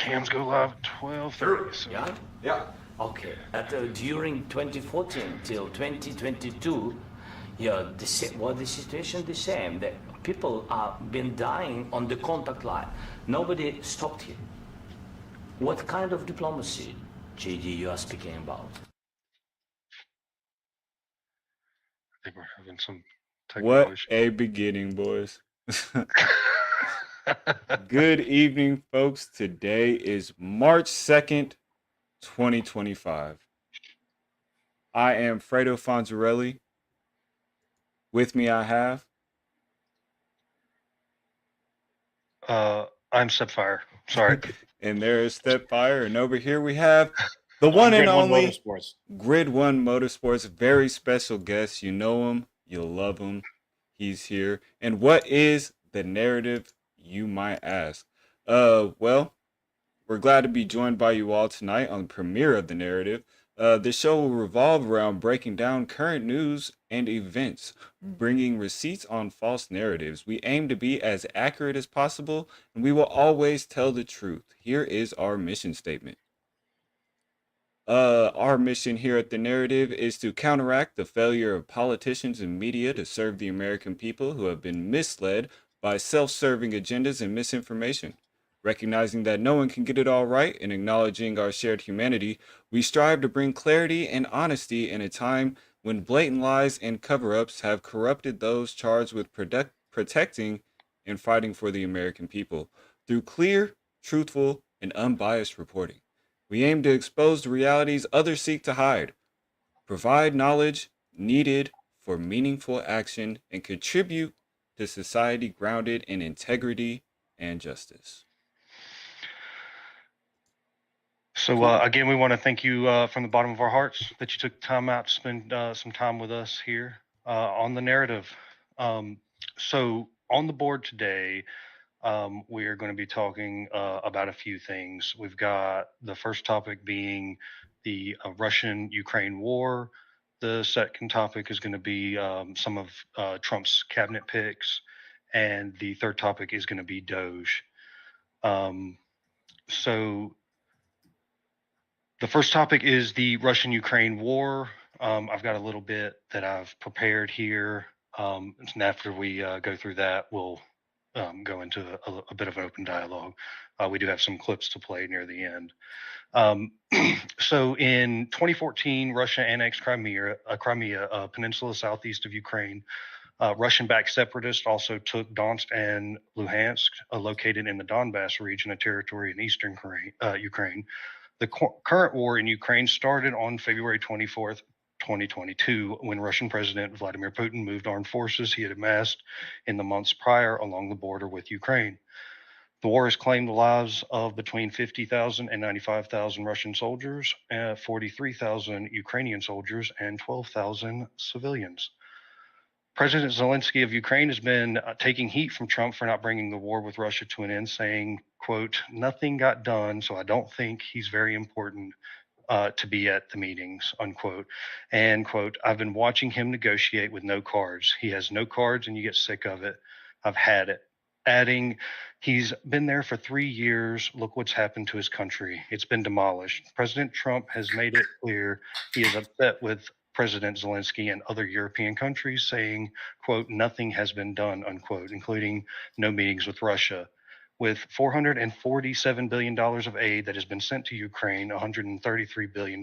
cams go live at 12:30. So. Yeah. Okay. During 2014 till 2022, the situation the same. That people are been dying on the contact line. Nobody stopped it. What kind of diplomacy, JD, you are speaking about? I think we're having some What technical issues. a beginning, boys. Good evening, folks. Today is March 2nd, 2025. I am Fredo Fonzarelli. With me, I have. I'm Stepfire. Sorry. And there is Stepfire. And over here we have the one and Grid One only Motorsports. Grid One Motorsports. Very special guest. You know him. You'll love him. He's here. And what is the narrative, you might ask? Well, we're glad to be joined by you all tonight on the premiere of The Narrative. The show will revolve around breaking down current news and events, bringing receipts on false narratives. We aim to be as accurate as possible, and we will always tell the truth. Here is our mission statement. Our mission here at The Narrative is to counteract the failure of politicians and media to serve the American people who have been misled by self-serving agendas and misinformation. Recognizing that no one can get it all right and acknowledging our shared humanity, we strive to bring clarity and honesty in a time when blatant lies and cover-ups have corrupted those charged with protecting and fighting for the American people. Through clear, truthful, and unbiased reporting, we aim to expose the realities others seek to hide, provide knowledge needed for meaningful action, and contribute to society grounded in integrity and justice. So again, we want to thank you from the bottom of our hearts that you took time out to spend some time with us here on The Narrative. So on the board today, we are going to be talking about a few things. We've got the first topic being the Russian-Ukraine war. The second topic is going to be some of Trump's cabinet picks. And the third topic is going to be Doge. So the first topic is the Russian-Ukraine war. I've got a little bit that I've prepared here. And after we go through that, we'll go into a bit of an open dialogue. We do have some clips to play near the end. So in 2014, Russia annexed Crimea, a peninsula southeast of Ukraine. Russian-backed separatists also took Donetsk and Luhansk, located in the Donbass region, a territory in eastern Ukraine. The current war in Ukraine started on February 24th, 2022, when Russian President Vladimir Putin moved armed forces he had amassed in the months prior along the border with Ukraine. The war has claimed the lives of between 50,000 and 95,000 Russian soldiers, 43,000 Ukrainian soldiers, and 12,000 civilians. President Zelensky of Ukraine has been taking heat from Trump for not bringing the war with Russia to an end, saying, quote, "Nothing got done, so I don't think he's very important to be at the meetings," unquote. And, quote, "I've been watching him negotiate with no cards. He has no cards and you get sick of it. I've had it." Adding, "He's been there for 3 years. Look what's happened to his country. It's been demolished." President Trump has made it clear he is upset with President Zelensky and other European countries, saying, quote, "Nothing has been done," unquote, including no meetings with Russia. With $447 billion of aid that has been sent to Ukraine, $133 billion,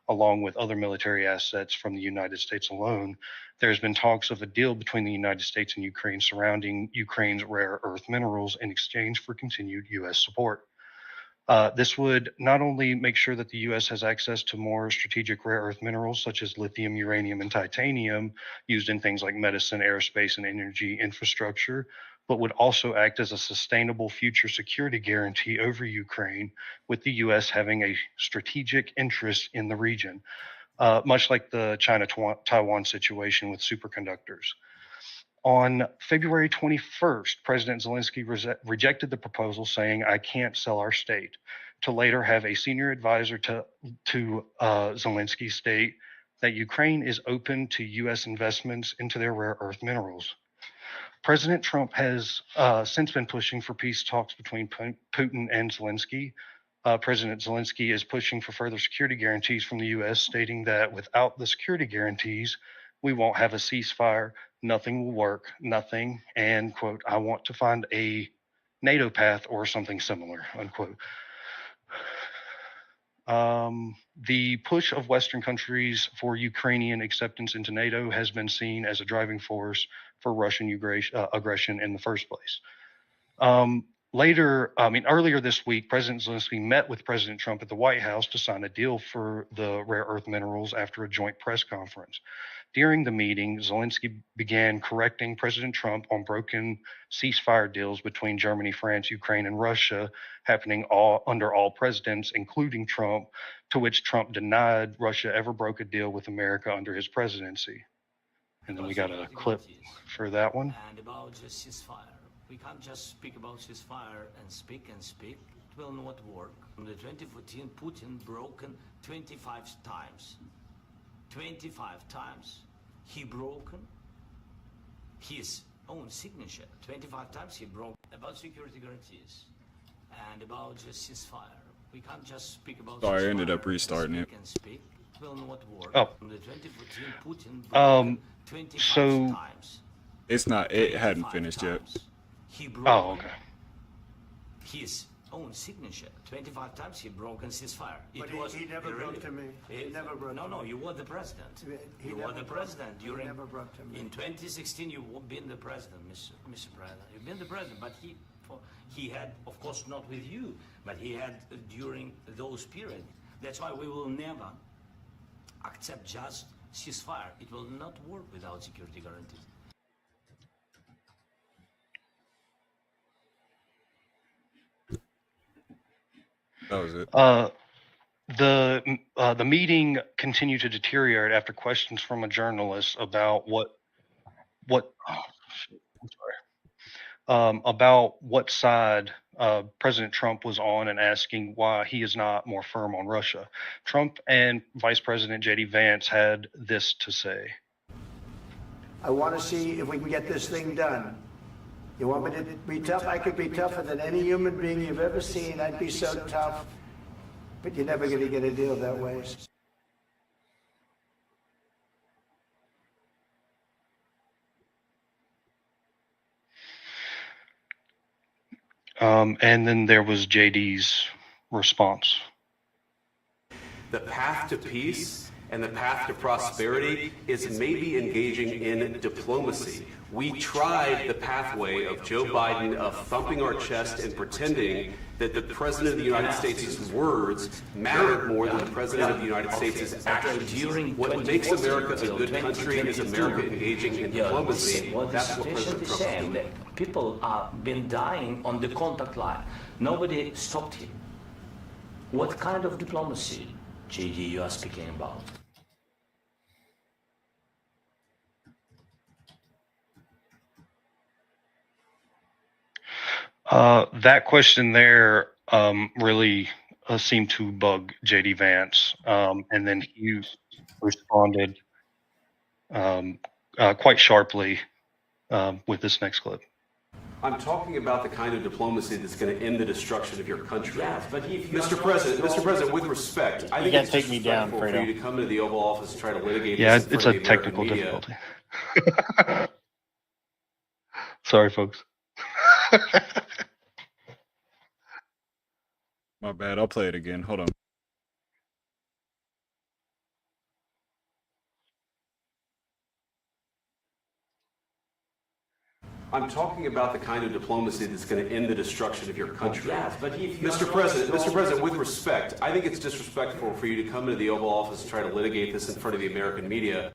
along with other military assets from the United States alone, there's been talks of a deal between the United States and Ukraine surrounding Ukraine's rare earth minerals in exchange for continued U.S. support. This would not only make sure that the U.S. has access to more strategic rare earth minerals such as lithium, uranium, and titanium used in things like medicine, aerospace, and energy infrastructure, but would also act as a sustainable future security guarantee over Ukraine, with the U.S. having a strategic interest in the region, much like the China-Taiwan situation with superconductors. On February 21st, President Zelensky rejected the proposal, saying, "I can't sell our state," to later have a senior advisor to Zelensky state that Ukraine is open to U.S. investments into their rare earth minerals. President Trump has since been pushing for peace talks between Putin and Zelensky. President Zelensky is pushing for further security guarantees from the U.S., stating that without the security guarantees, we won't have a ceasefire, nothing will work, nothing, and, quote, I want to find a NATO path or something similar, unquote. The push of Western countries for Ukrainian acceptance into NATO has been seen as a driving force for Russian aggression in the first place. Earlier this week, President Zelensky met with President Trump at the White House to sign a deal for the rare earth minerals after a joint press conference. During the meeting, Zelensky began correcting President Trump on broken ceasefire deals between Germany, France, Ukraine, and Russia, happening under all presidents, including Trump, to which Trump denied Russia ever broke a deal with America under his presidency. And then we got a clip for that one. And about the ceasefire. We can't just speak about ceasefire and speak and speak. It will not work. In the 2014, Putin broken 25 times. 25 times he broken his own signature. 25 times he broke about security guarantees and about the ceasefire. We can't just speak about. Sorry, I ended up restarting it. Speak. It will not work. Oh. In the 2014, Putin broken 25 so times. It's not. It hadn't finished yet. He broke okay. his own signature. 25 times he broken ceasefire. But he never broke to me. He never broke to me. No, you were the president. You were the president during. He never broke to me. In 2016, you've been the president, Mr. President. You've been the president, but he had, of course, not with you, but he had during those periods. That's why we will never accept just ceasefire. It will not work without security guarantees. That was it. The meeting continued to deteriorate after questions from a journalist about about what side President Trump was on, and asking why he is not more firm on Russia. Trump and Vice President J.D. Vance had this to say. I want to see if we can get this thing done. You want me to be tough? I could be tougher than any human being you've ever seen. I'd be so tough. But you're never going to get a deal that way. And then there was JD's response. The path to peace and the path to prosperity is maybe engaging in diplomacy. We tried the pathway of Joe Biden of thumping our chest and pretending that the President of the United States' words mattered more than the President of the United States' actions. What makes America a good country is America engaging in diplomacy. That's what President Trump is doing. People have been dying on the contact line. Nobody stopped him. What kind of diplomacy, JD, you are speaking about? That question there really seemed to bug J.D. Vance, and then he responded quite sharply with this next clip. I'm talking about the kind of diplomacy that's going to end the destruction of your country. Yes, but Mr. President, with respect, I think it's take me down, disrespectful for you to come to the Oval Office and try to litigate Yeah, this in it's front a of the American technical media. difficulty. Sorry, folks. My bad. I'll play it again. Hold on. I'm talking about the kind of diplomacy that's going to end the destruction of your country. Yes, but Mr. President, with respect, I think it's disrespectful for you to come to the Oval Office and try to litigate this in front of the American media.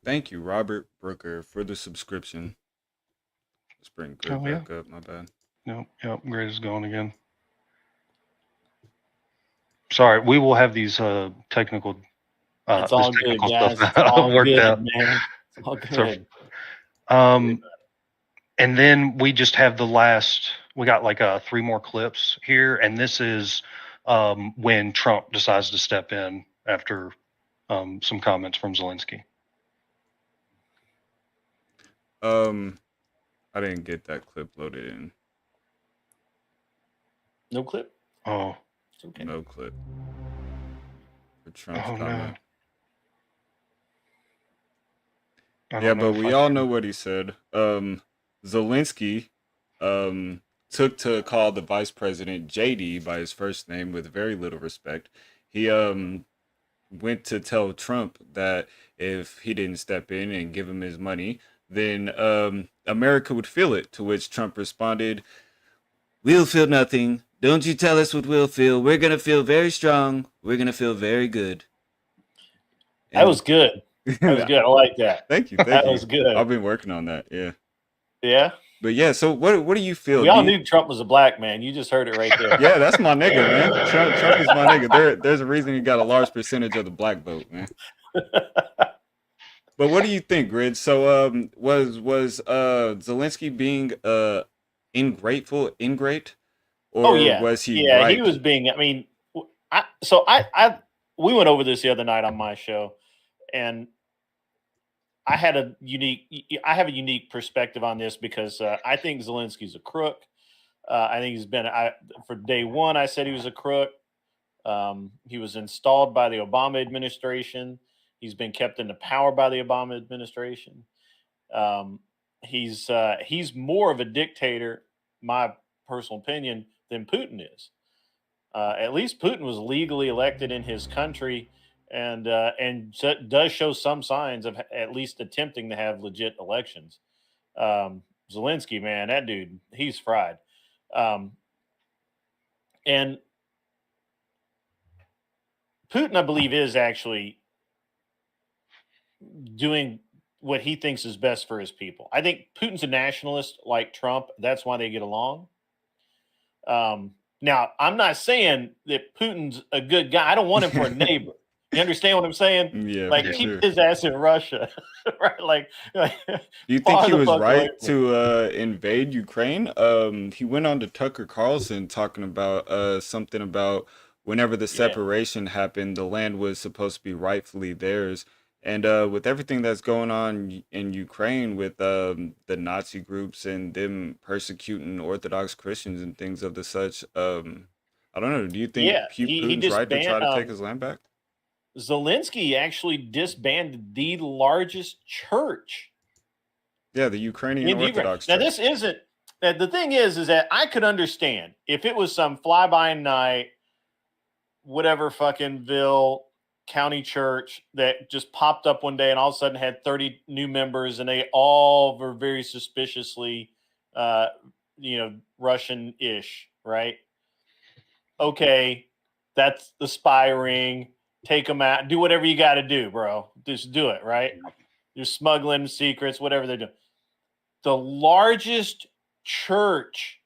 Thank you, Robert Brooker, for the subscription. Let's bring Greg Oh, yeah. back up. My bad. Yep, Greg is gone again. Sorry, we will have these technical. It's all this good, technical guys. stuff It's all worked good, out. man. It's all So, good. And then we just have the last. We got like 3 more clips here, and this is when Trump decides to step in after some comments from Zelensky. I didn't get that clip loaded in. No clip. Oh, It's okay. No clip for Trump's oh no. comment. I Yeah, don't know but if we I all can- know what he said. Zelensky took to call the vice president JD by his first name with very little respect. He went to tell Trump that if he didn't step in and give him his money, then America would feel it. To which Trump responded, "We'll feel nothing. Don't you tell us what we'll feel. We're gonna feel very strong. We're gonna feel very good." That was good. That was good. I like that. Thank you. That was good. I've been working on that. Yeah. Yeah. But yeah, so what do you feel? We all knew Trump was a black man. You just heard it right there. Yeah, that's my nigga, man. Trump is my nigga. There's a reason he got a large percentage of the black vote, man. But what do you think, Grid? So was Zelensky being ingrate, or Oh yeah. was he Yeah, right? he was being. I mean, we went over this the other night on my show, and I have a unique perspective on this because I think Zelensky's a crook. I think he's been. For day one, I said he was a crook. He was installed by the Obama administration. He's been kept into power by the Obama administration. He's more of a dictator, my personal opinion, than Putin is. At least Putin was legally elected in his country, and does show some signs of at least attempting to have legit elections. Zelensky, man, that dude, he's fried. And Putin, I believe, is actually doing what he thinks is best for his people. I think Putin's a nationalist like Trump. That's why they get along. Now, I'm not saying that Putin's a good guy. I don't want him for a neighbor. You understand what I'm saying? Yeah, Like, for keep sure. his ass in Russia, right? Like Do you think far he the was fuck away right from to invade Ukraine? He went on to Tucker Carlson talking about something about whenever the Yeah. separation happened, the land was supposed to be rightfully theirs. And with everything that's going on in Ukraine with the Nazi groups and them persecuting Orthodox Christians and things of the such, I don't know. Do you think Yeah, he Putin's right to try to take disbanded. his land back? Zelensky actually disbanded the largest church Yeah, the Ukrainian in the Ukraine. Orthodox Now, Church. this isn't. The thing is that I could understand if it was some fly by night, whatever fuckingville county church that just popped up one day and all of a sudden had 30 new members and they all were very suspiciously, Russian-ish, right? Okay, that's the spy ring. Take them out. Do whatever you got to do, bro. Just do it, right? You're smuggling secrets, whatever they're doing. The largest church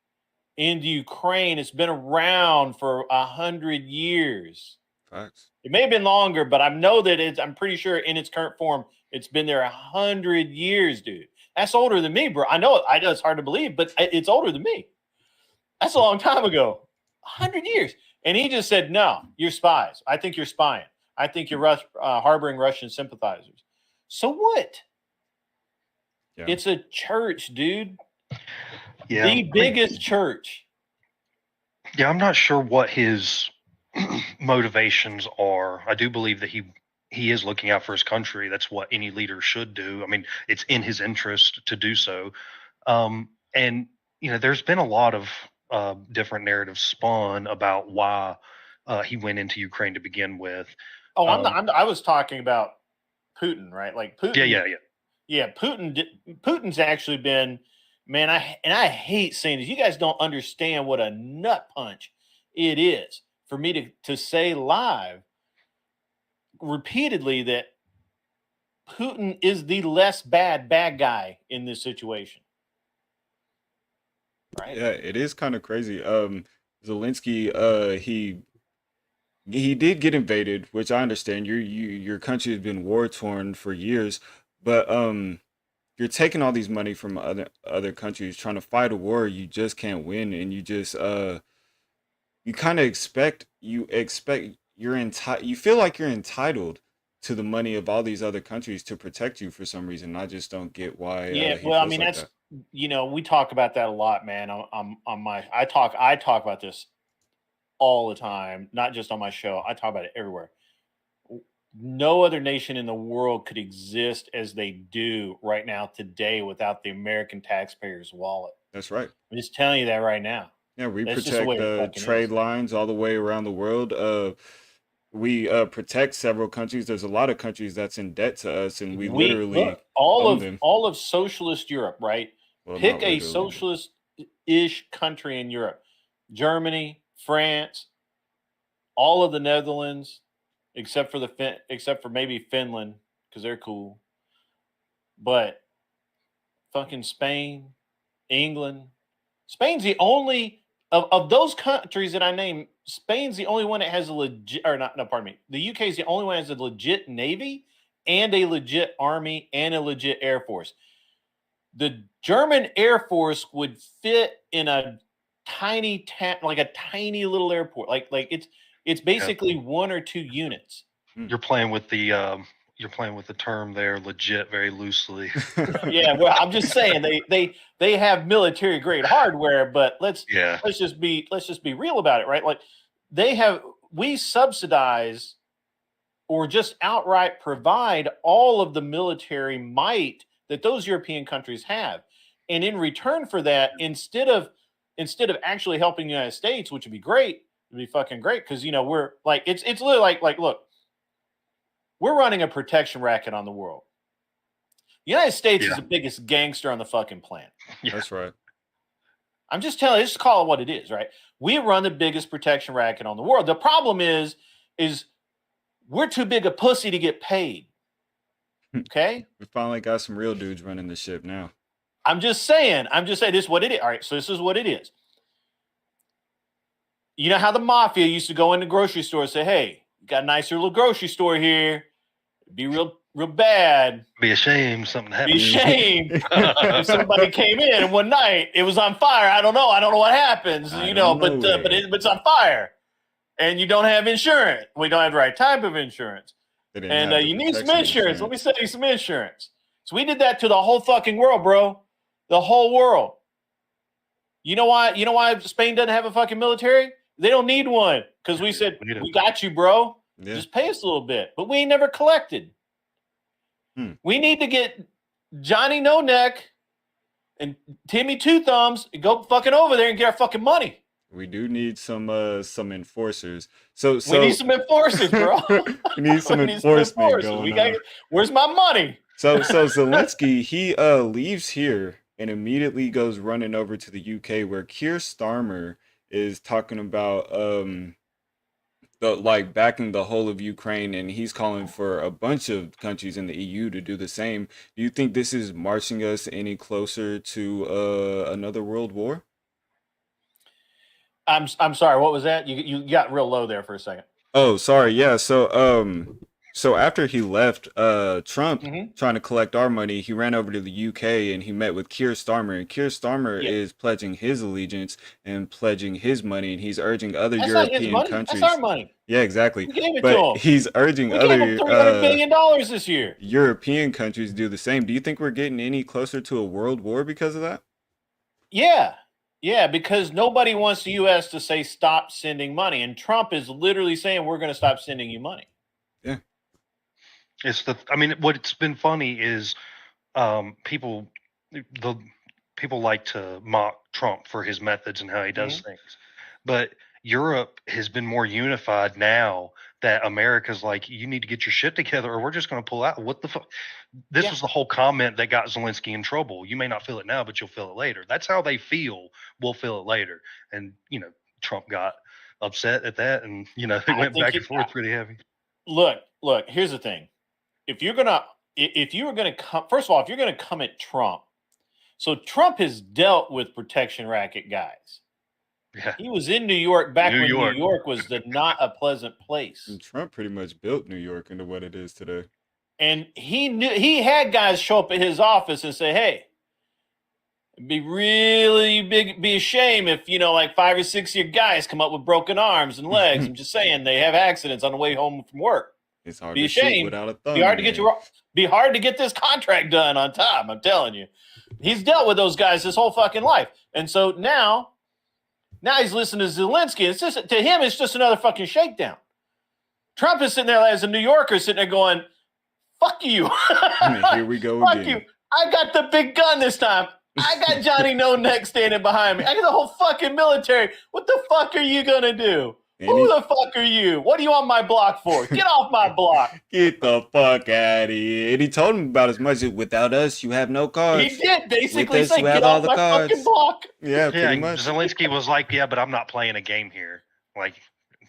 in Ukraine, it's been around for 100 years. Facts. It may have been longer, but I know that I'm pretty sure in its current form, it's been there 100 years, dude. That's older than me, bro. I know it's hard to believe, but it's older than me. That's a long time ago. 100 years. And he just said, no, you're spies. I think you're spying. I think you're harboring Russian sympathizers. So what? Yeah. It's a church, dude. Yeah, The biggest church. yeah. I'm not sure what his motivations are. I do believe that he is looking out for his country. That's what any leader should do. I mean, it's in his interest to do so. And there's been a lot of different narratives spun about why he went into Ukraine to begin with. Oh, I was talking about Putin, right? Like Putin. Yeah. Putin's actually been, man. I hate saying this. You guys don't understand what a nut punch it is for me to say live repeatedly that Putin is the less bad guy in this situation. Right? Yeah, it is kind of crazy. Zelensky, he did get invaded, which I understand. Your country has been war torn for years, but you're taking all these money from other countries trying to fight a war you just can't win, and you just you kind of expect you feel like you're entitled to the money of all these other countries to protect you for some reason. I just don't get why Yeah, he well, I feels mean like that's that. we talk about that a lot, man. On my I talk about this all the time, not just on my show. I talk about it everywhere. No other nation in the world could exist as they do right now today without the American taxpayer's wallet. That's right. I'm just telling you that right now. Yeah, we That's just the way protect it fucking trade is. lines all the way around the world. We protect several countries. There's a lot of countries that's in debt to us, and we We literally look own them. all of socialist Europe, right? Well, Pick not a literally, but socialist-ish country in Europe. Germany, France, all of the Netherlands, except for maybe Finland, because they're cool. But fucking Spain, England. Spain's the only of those countries that I named. Spain's the only one that has a legit, or not. No, pardon me. The UK is the only one that has a legit navy and a legit army and a legit air force. The German Air Force would fit in a tiny like a tiny little airport. Like it's basically one or two units. You're playing with the term there, legit, very loosely. Yeah, well, I'm just saying they have military grade hardware, but let's Yeah. just be real about it, right? Like we subsidize or just outright provide all of the military might that those European countries have. And in return for that, instead of actually helping the United States, which would be great, it'd be fucking great because we're like it's literally like look, we're running a protection racket on the world. The United States is the biggest gangster on the fucking planet. Yeah. that's right. I'm just telling you, just call it what it is, right? We run the biggest protection racket on the world. The problem is we're too big a pussy to get paid. Okay? We finally got some real dudes running the ship now. I'm just saying this is what it is. All right, so this is what it is. You know how the mafia used to go into grocery stores and say, hey, you got a nicer little grocery store here. It'd be real bad. Be ashamed something happened. Be ashamed if somebody came in and one night it was on fire. I don't know what happens, but it's on fire. And you don't have insurance. We don't have the right type of insurance. And you need some insurance. Let me sell you some insurance. So we did that to the whole fucking world, bro. The whole world. You know why Spain doesn't have a fucking military? They don't need one. Because we said, we got you, bro. Yeah. Just pay us a little bit. But we ain't never collected. We need to get Johnny No Neck and Timmy Two Thumbs and go fucking over there and get our fucking money. We do need some enforcers. So we need some enforcers, bro. We need some enforcement going on. Where's my money? So Zelensky, he leaves here and immediately goes running over to the UK, where Keir Starmer is talking about backing the whole of Ukraine, and he's calling for a bunch of countries in the EU to do the same. Do you think this is marching us any closer to another world war? I'm sorry, what was that? You got real low there for a second. Oh, sorry. Yeah. So after he left, Trump trying to collect our money, he ran over to the UK and he met with Keir Starmer. And Keir Starmer is pledging his allegiance and pledging his money, and he's urging other European countries. That's our money. Yeah, exactly. We gave it but to him. He's urging we other gave him $300 billion this year. European countries to do the same. Do you think we're getting any closer to a world war because of that? Yeah, because nobody wants the U.S. to say stop sending money, and Trump is literally saying we're going to stop sending you money. Yeah. What's been funny is people like to mock Trump for his methods and how he does things. But Europe has been more unified now that America's like, you need to get your shit together or we're just going to pull out. What the fuck? This was the whole comment that got Zelensky in trouble. You may not feel it now, but you'll feel it later. That's how they feel. We'll feel it later. And, Trump got upset at that. And, they went back and forth pretty heavy. Look, here's the thing. If you were going to come, first of all, if you're going to come at Trump, so Trump has dealt with protection racket guys. Yeah. He was in New York back when New York was not a pleasant place. And Trump pretty much built New York into what it is today. And he had guys show up at his office and say, hey, be a shame if, like 5 or 6 of your guys come up with broken arms and legs. I'm just saying they have accidents on the way home from work. It's hard Be to a shoot shame. without a thumb. Be hard to get this contract done on time. I'm telling you, he's dealt with those guys his whole fucking life, and so now he's listening to Zelensky. It's just to him, it's just another fucking shakedown. Trump is sitting there as a New Yorker, sitting there going, "Fuck you." Here we go Fuck again. you. I got the big gun this time. I got Johnny No Neck standing behind me. I got the whole fucking military. What the fuck are you gonna do? Who the fuck are you? What are you on my block for? Get off my block. Get the fuck out of here. And he told him about as much as without us, you have no cards. He did basically With us, say, you have get all off the my cards. fucking block. Yeah, pretty Yeah, much. Zelensky was like, "Yeah, but I'm not playing a game here." Like,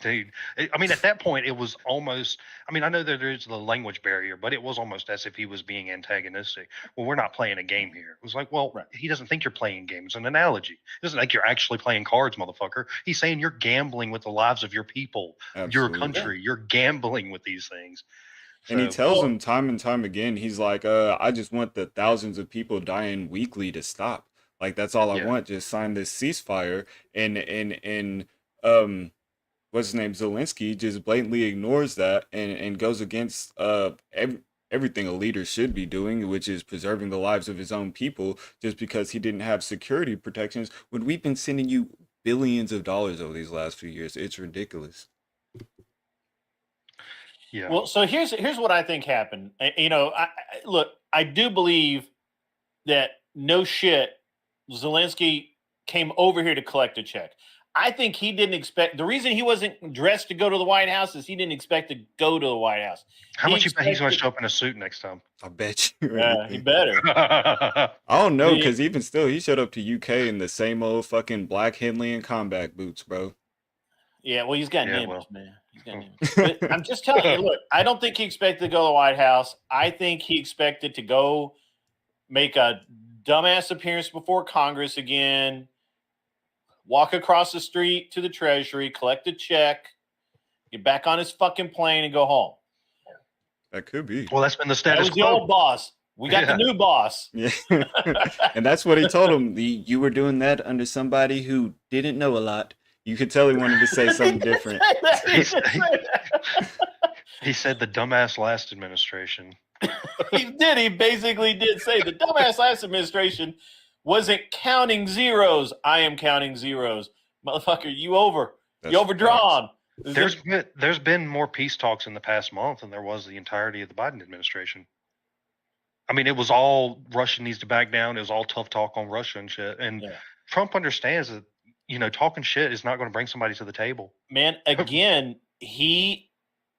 dude, I mean, at that point, it was almost. I mean, I know that there's the language barrier, but it was almost as if he was being antagonistic. Well, we're not playing a game here. It was like, well, he doesn't think you're playing games. It's an analogy. He doesn't think you're actually playing cards, motherfucker. He's saying you're gambling with the lives of your people, your Absolutely. country. You're gambling with these things. And he So- tells him time and time again, he's like, I just want the thousands of people dying weekly to stop. Like, that's all I Yeah. want. Just sign this ceasefire. And what's his name? Zelensky just blatantly ignores that and goes against everything a leader should be doing, which is preserving the lives of his own people, just because he didn't have security protections when we've been sending you billions of dollars over these last few years. It's ridiculous. Yeah. Well, so here's what I think happened. Look, I do believe that no shit, Zelensky came over here to collect a check. I think he didn't expect. The reason he wasn't dressed to go to the White House is he didn't expect to go to the White House. How He much you bet he's going to expected- show up in a suit next time? I bet you. Yeah, he better. I don't know, The- because even still, he showed up to UK in the same old fucking black Henley and combat boots, bro. Yeah, well, he's got Yeah, an image, well. man. He's got an image. But I'm just telling you, look, I don't think he expected to go to the White House. I think he expected to go make a dumbass appearance before Congress again, walk across the street to the Treasury, collect a check, get back on his fucking plane, and go home. That could be. Well, that's been the That status was the quo. old boss. We got Yeah. the new boss. Yeah. And that's what he told him. You were doing that under somebody who didn't know a lot. You could tell he wanted to say something different. He said the dumbass last administration. He did. He basically did say the dumbass last administration wasn't counting zeros. I am counting zeros. Motherfucker, you over. That's You overdrawn. There's been more peace talks in the past month than there was the entirety of the Biden administration. I mean, it was all Russia needs to back down. It was all tough talk on Russia and shit. And Yeah. Trump understands that, talking shit is not going to bring somebody to the table. Man, again,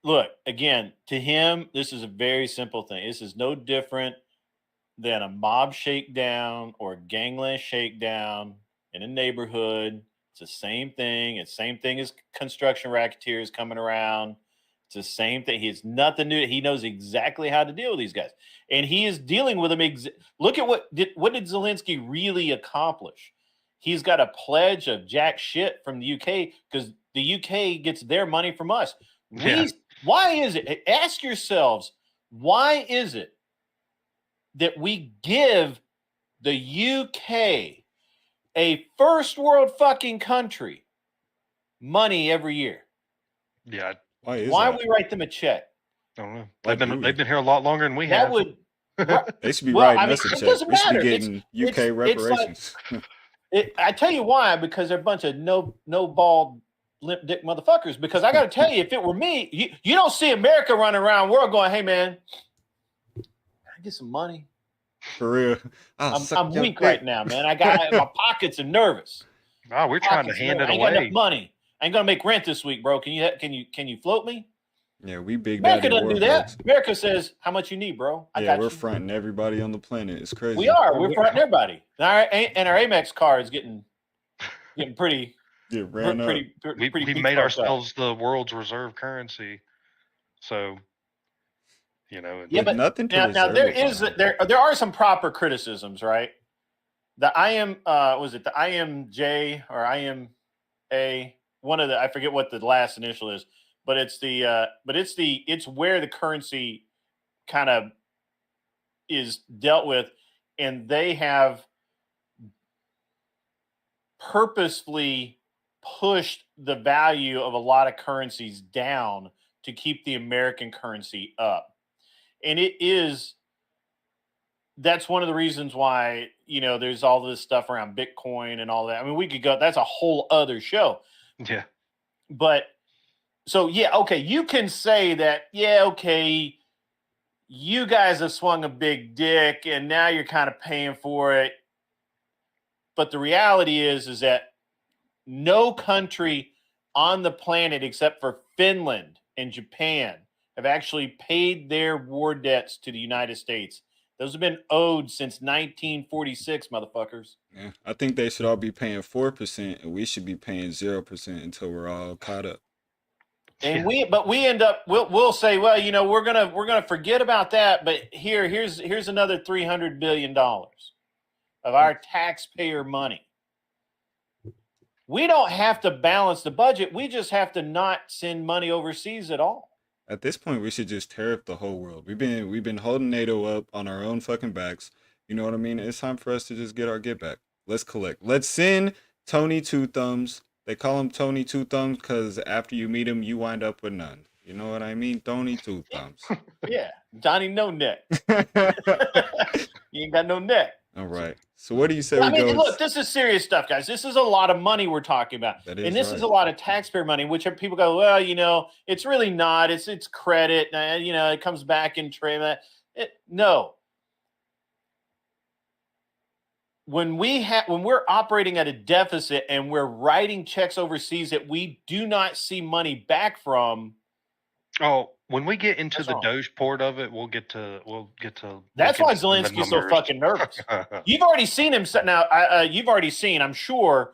to him, this is a very simple thing. This is no different than a mob shakedown or a gangland shakedown in a neighborhood. It's the same thing. It's the same thing as construction racketeers coming around. It's the same thing. He has nothing new. He knows exactly how to deal with these guys. And he is dealing with them. Look at what did Zelensky really accomplish? He's got a pledge of jack shit from the UK because the UK gets their money from us. Yeah. Why is it? Ask yourselves, why is it that we give the UK, a first world fucking country, money every year? Yeah, Why that? we write them a check? I don't know. Why They've do we? been here a lot longer than we That have. would. They should be Well, writing I mean, us a it check. doesn't We should be matter. getting UK it's like- reparations. I tell you why, because they're a bunch of no bald limp dick motherfuckers. Because I got to tell you, if it were me, you don't see America running around the world going, "Hey man, can I get some money? For real. I'm weak right now, man. My pockets are nervous. Oh, we're trying to Pockets hand nervous. it I ain't got away. enough money. I ain't gonna make rent this week, bro. Can you float me?" Yeah, we big America daddy doesn't war do that. folks. America says, "How much you need, bro? I Yeah, got we're you." fronting everybody on the planet. It's crazy. We are. We're fronting everybody. And our Amex card is getting pretty. Yeah, ran up. We made ourselves the world's reserve currency. So, Yeah, With but nothing to now reserve there it is from. there are some proper criticisms, right? The IMJ or IMA, one of the, I forget what the last initial is, but it's where the currency kind of is dealt with, and they have purposefully pushed the value of a lot of currencies down to keep the American currency up. And that's one of the reasons why, there's all this stuff around Bitcoin and all that. I mean, we could go, that's a whole other show. Yeah. But so, yeah, okay, you can say that, yeah, okay, you guys have swung a big dick and now you're kind of paying for it. But the reality is that no country on the planet except for Finland and Japan have actually paid their war debts to the United States. Those have been owed since 1946, motherfuckers. Yeah, I think they should all be paying 4%, and we should be paying 0% until we're all caught up. And we end up we'll say, well, we're gonna forget about that, but here's another $300 billion of our taxpayer money. We don't have to balance the budget. We just have to not send money overseas at all. At this point, we should just tariff the whole world. We've been holding NATO up on our own fucking backs. You know what I mean? It's time for us to just get our get back. Let's collect. Let's send Tony Two Thumbs. They call him Tony Two Thumbs because after you meet him, you wind up with none. You know what I mean? Tony Two Thumbs. Yeah, Johnny No Neck. You ain't got no neck. All right. So what do you say? Look, this is serious stuff, guys. This is a lot of money we're talking about. This is a lot of taxpayer money, which people go, well, it's really not. It's credit. It comes back in trade. No. When we're operating at a deficit and we're writing checks overseas that we do not see money back from. Oh, when we get into the Doge port of it, we'll get to. That's why Zelensky's so fucking nervous. You've already seen him now. You've already seen, I'm sure,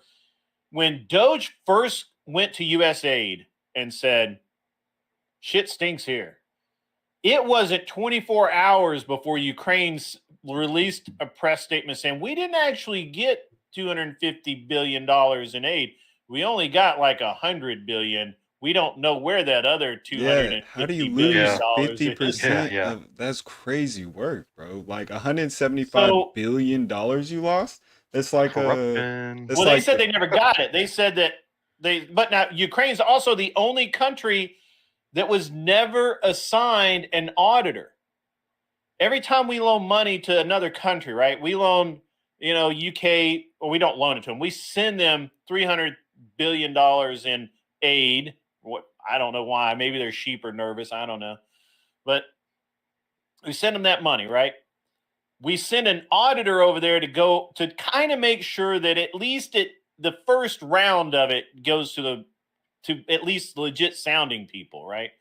when Doge first went to USAID and said, "Shit stinks here." It wasn't 24 hours before Ukraine released a press statement saying we didn't actually get $250 billion in aid. We only got like $100 billion. We don't know where that other $250 how do you lose $50%? Yeah. That's crazy work, bro. Like $175 billion you lost. It's like they said they never got it. They said that but now Ukraine's also the only country that was never assigned an auditor. Every time we loan money to another country, right? We loan, UK, or we don't loan it to them. We send them $300 billion in aid. I don't know why. Maybe their sheep are nervous. I don't know. But we send them that money, right? We send an auditor over there to kind of make sure that at least the first round of it goes to at least legit sounding people, right?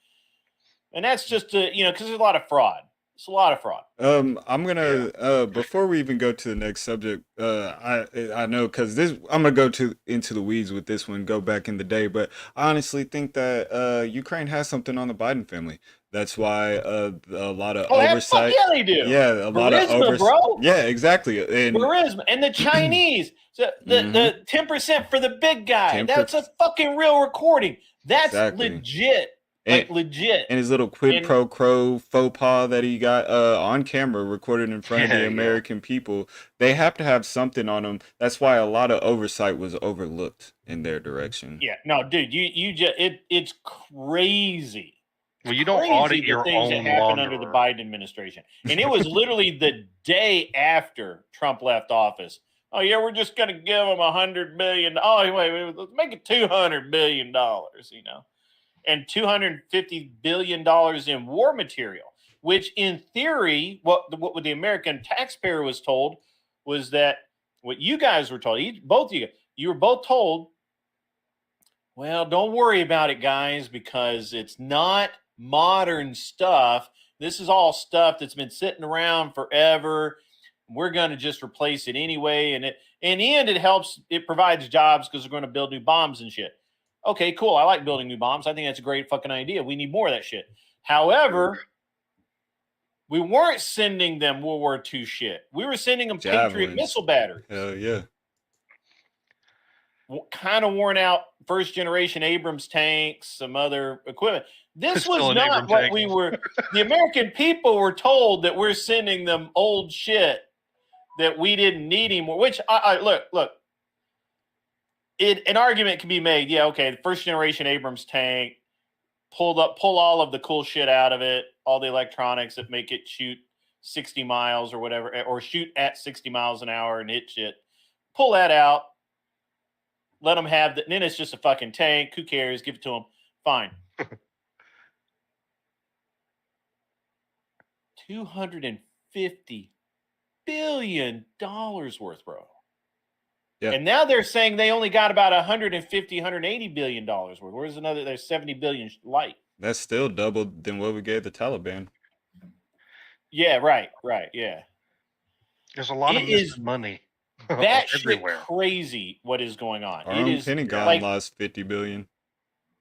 And that's just because there's a lot of fraud. It's a lot of fraud. I'm gonna before we even go to the next subject, I know because I'm gonna go into the weeds with this one, go back in the day, but I honestly think that Ukraine has something on the Biden family. That's why a lot of oversight. Yeah, they do. Yeah, a lot of oversight. Bro. Yeah, exactly. And Charisma and the Chinese, the 10% for the big guy. That's a fucking real recording. That's legit. Legit. And his little quid pro quo faux pas that he got on camera recorded in front of the American people. They have to have something on them. That's why a lot of oversight was overlooked in their direction. Yeah, no, dude, you just it's crazy. Well, you don't audit your things own that happened under the Biden administration. And it was literally the day after Trump left office. Oh, yeah, we're just going to give them $100 billion. Oh, wait, let's make it $200 billion, and $250 billion in war material, which in theory, what the American taxpayer was told was that what you guys were told, both of you were both told, well, don't worry about it, guys, because it's not modern stuff. This is all stuff that's been sitting around forever. We're going to just replace it anyway. And in the end, it provides jobs because they're going to build new bombs and shit. Okay, cool. I like building new bombs. I think that's a great fucking idea. We need more of that shit. However, we weren't sending them World War II shit. We were sending them Patriot missile batteries. Hell yeah. Kind of worn out first generation Abrams tanks, some other equipment. This was not what we were. The American people were told that we're sending them old shit that we didn't need anymore. Which I look. an argument can be made. Yeah, okay, the first generation Abrams tank pull all of the cool shit out of it, all the electronics that make it shoot 60 miles or whatever, or shoot at 60 miles an hour and hit shit. Pull that out. Let them have that. Then it's just a fucking tank. Who cares? Give it to them. Fine. $250 billion worth, bro. Yeah. And now they're saying they only got about $150-180 billion worth. Where's another? There's 70 billion light. That's still double than what we gave the Taliban. Yeah, right, yeah. There's a lot of missing money. That shit everywhere. Crazy what is going on. Our It own is Pentagon like, lost 50 billion.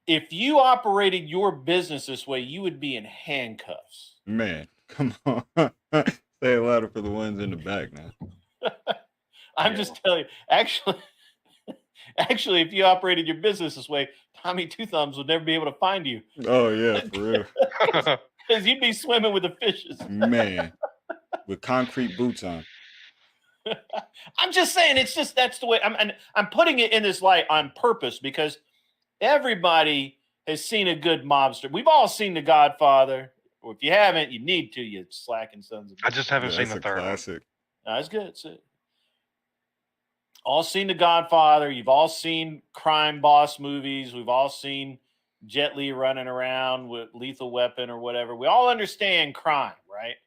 if you operated your business this way, you would be in handcuffs. Man, come on. Say it louder for the ones in the back now. I'm just telling you. Actually, if you operated your business this way, Tommy Two Thumbs would never be able to find you Oh yeah, for real. because you'd be swimming with the fishes. Man, with concrete boots on. I'm just saying, it's just that's the way I'm putting it in this light on purpose because everybody has seen a good mobster. We've all seen The Godfather. Or if you haven't, you need to. You slacking sons of. I just haven't seen That's the a third one. classic. No, it's good. It's all seen The Godfather. You've all seen crime boss movies. We've all seen Jet Li running around with Lethal Weapon or whatever. We all understand crime, right?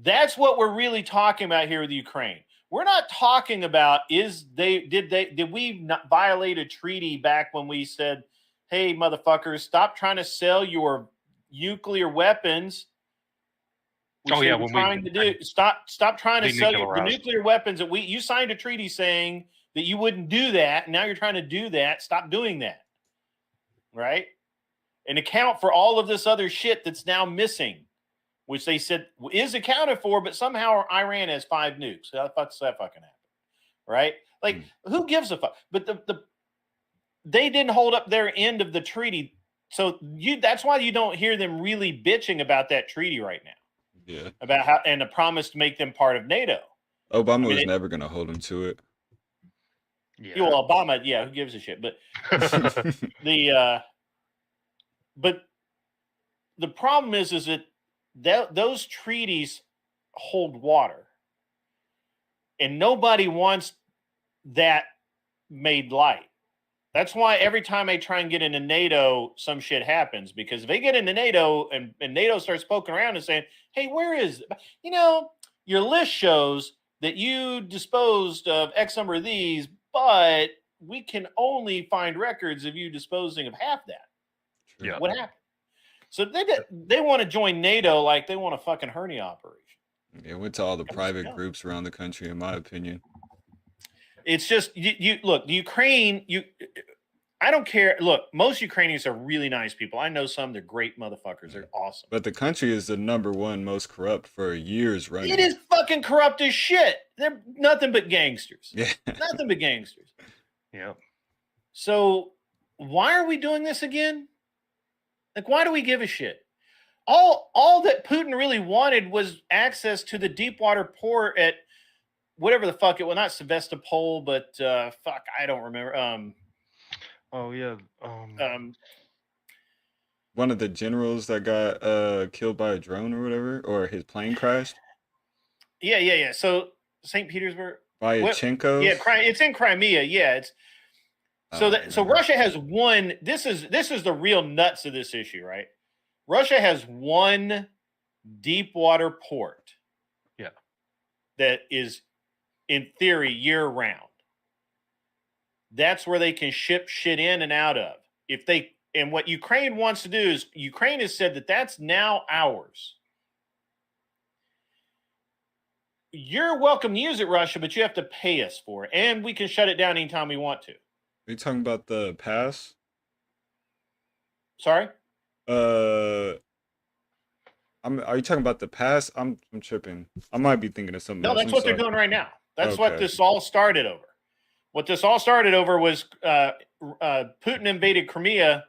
That's what we're really talking about here with Ukraine. We're not talking about did we not violate a treaty back when we said, hey, motherfuckers, stop trying to sell your nuclear weapons. Oh yeah, when trying to do stop trying to sell the denuclearized. nuclear weapons that you signed a treaty saying that you wouldn't do that. And now you're trying to do that. Stop doing that. Right? And account for all of this other shit that's now missing, which they said is accounted for, but somehow Iran has 5 nukes. How the fuck does that fucking happen? Right? Like, who gives a fuck? But they didn't hold up their end of the treaty. So that's why you don't hear them really bitching about that treaty right now. Yeah. About how and the promise to make them part of NATO. Obama was never gonna hold him to it. Yeah. Well, Obama, yeah, who gives a shit? But but the problem is that those treaties hold water, and nobody wants that made light. That's why every time they try and get into NATO, some shit happens. Because if they get into NATO and NATO starts poking around and saying, hey, where is it? Your list shows that you disposed of X number of these, but we can only find records of you disposing of half that. Yeah. What happened? So they want to join NATO like they want a fucking hernia operation. Yeah, it went to all the private groups around the country, in my opinion. It's just you look, the Ukraine, I don't care. Look, most Ukrainians are really nice people. I know some, they're great motherfuckers. They're awesome. But the country is the #1 most corrupt for years running. It is fucking corrupt as shit. They're nothing but gangsters. Yeah. Nothing but gangsters. Yeah. So why are we doing this again? Like, why do we give a shit? All that Putin really wanted was access to the deep water port at whatever the fuck it was, not Sevastopol, but fuck, I don't remember. Oh yeah. One of the generals that got killed by a drone or whatever, or his plane crashed. Yeah. So St. Petersburg. Vyachenko. Yeah, it's in Crimea. Yeah, it's so Russia has one. This is the real nuts of this issue, right? Russia has one deep water port. Yeah. That is, in theory, year round. That's where they can ship shit in and out of. And what Ukraine wants to do is, Ukraine has said that that's now ours. You're welcome to use it, Russia, but you have to pay us for it. And we can shut it down anytime we want to. Are you talking about the pass? Sorry? Are you talking about the pass? I'm tripping. I might be thinking of something else. No, that's what they're doing right now. That's what Okay. this all started over. What this all started over was Putin invaded Crimea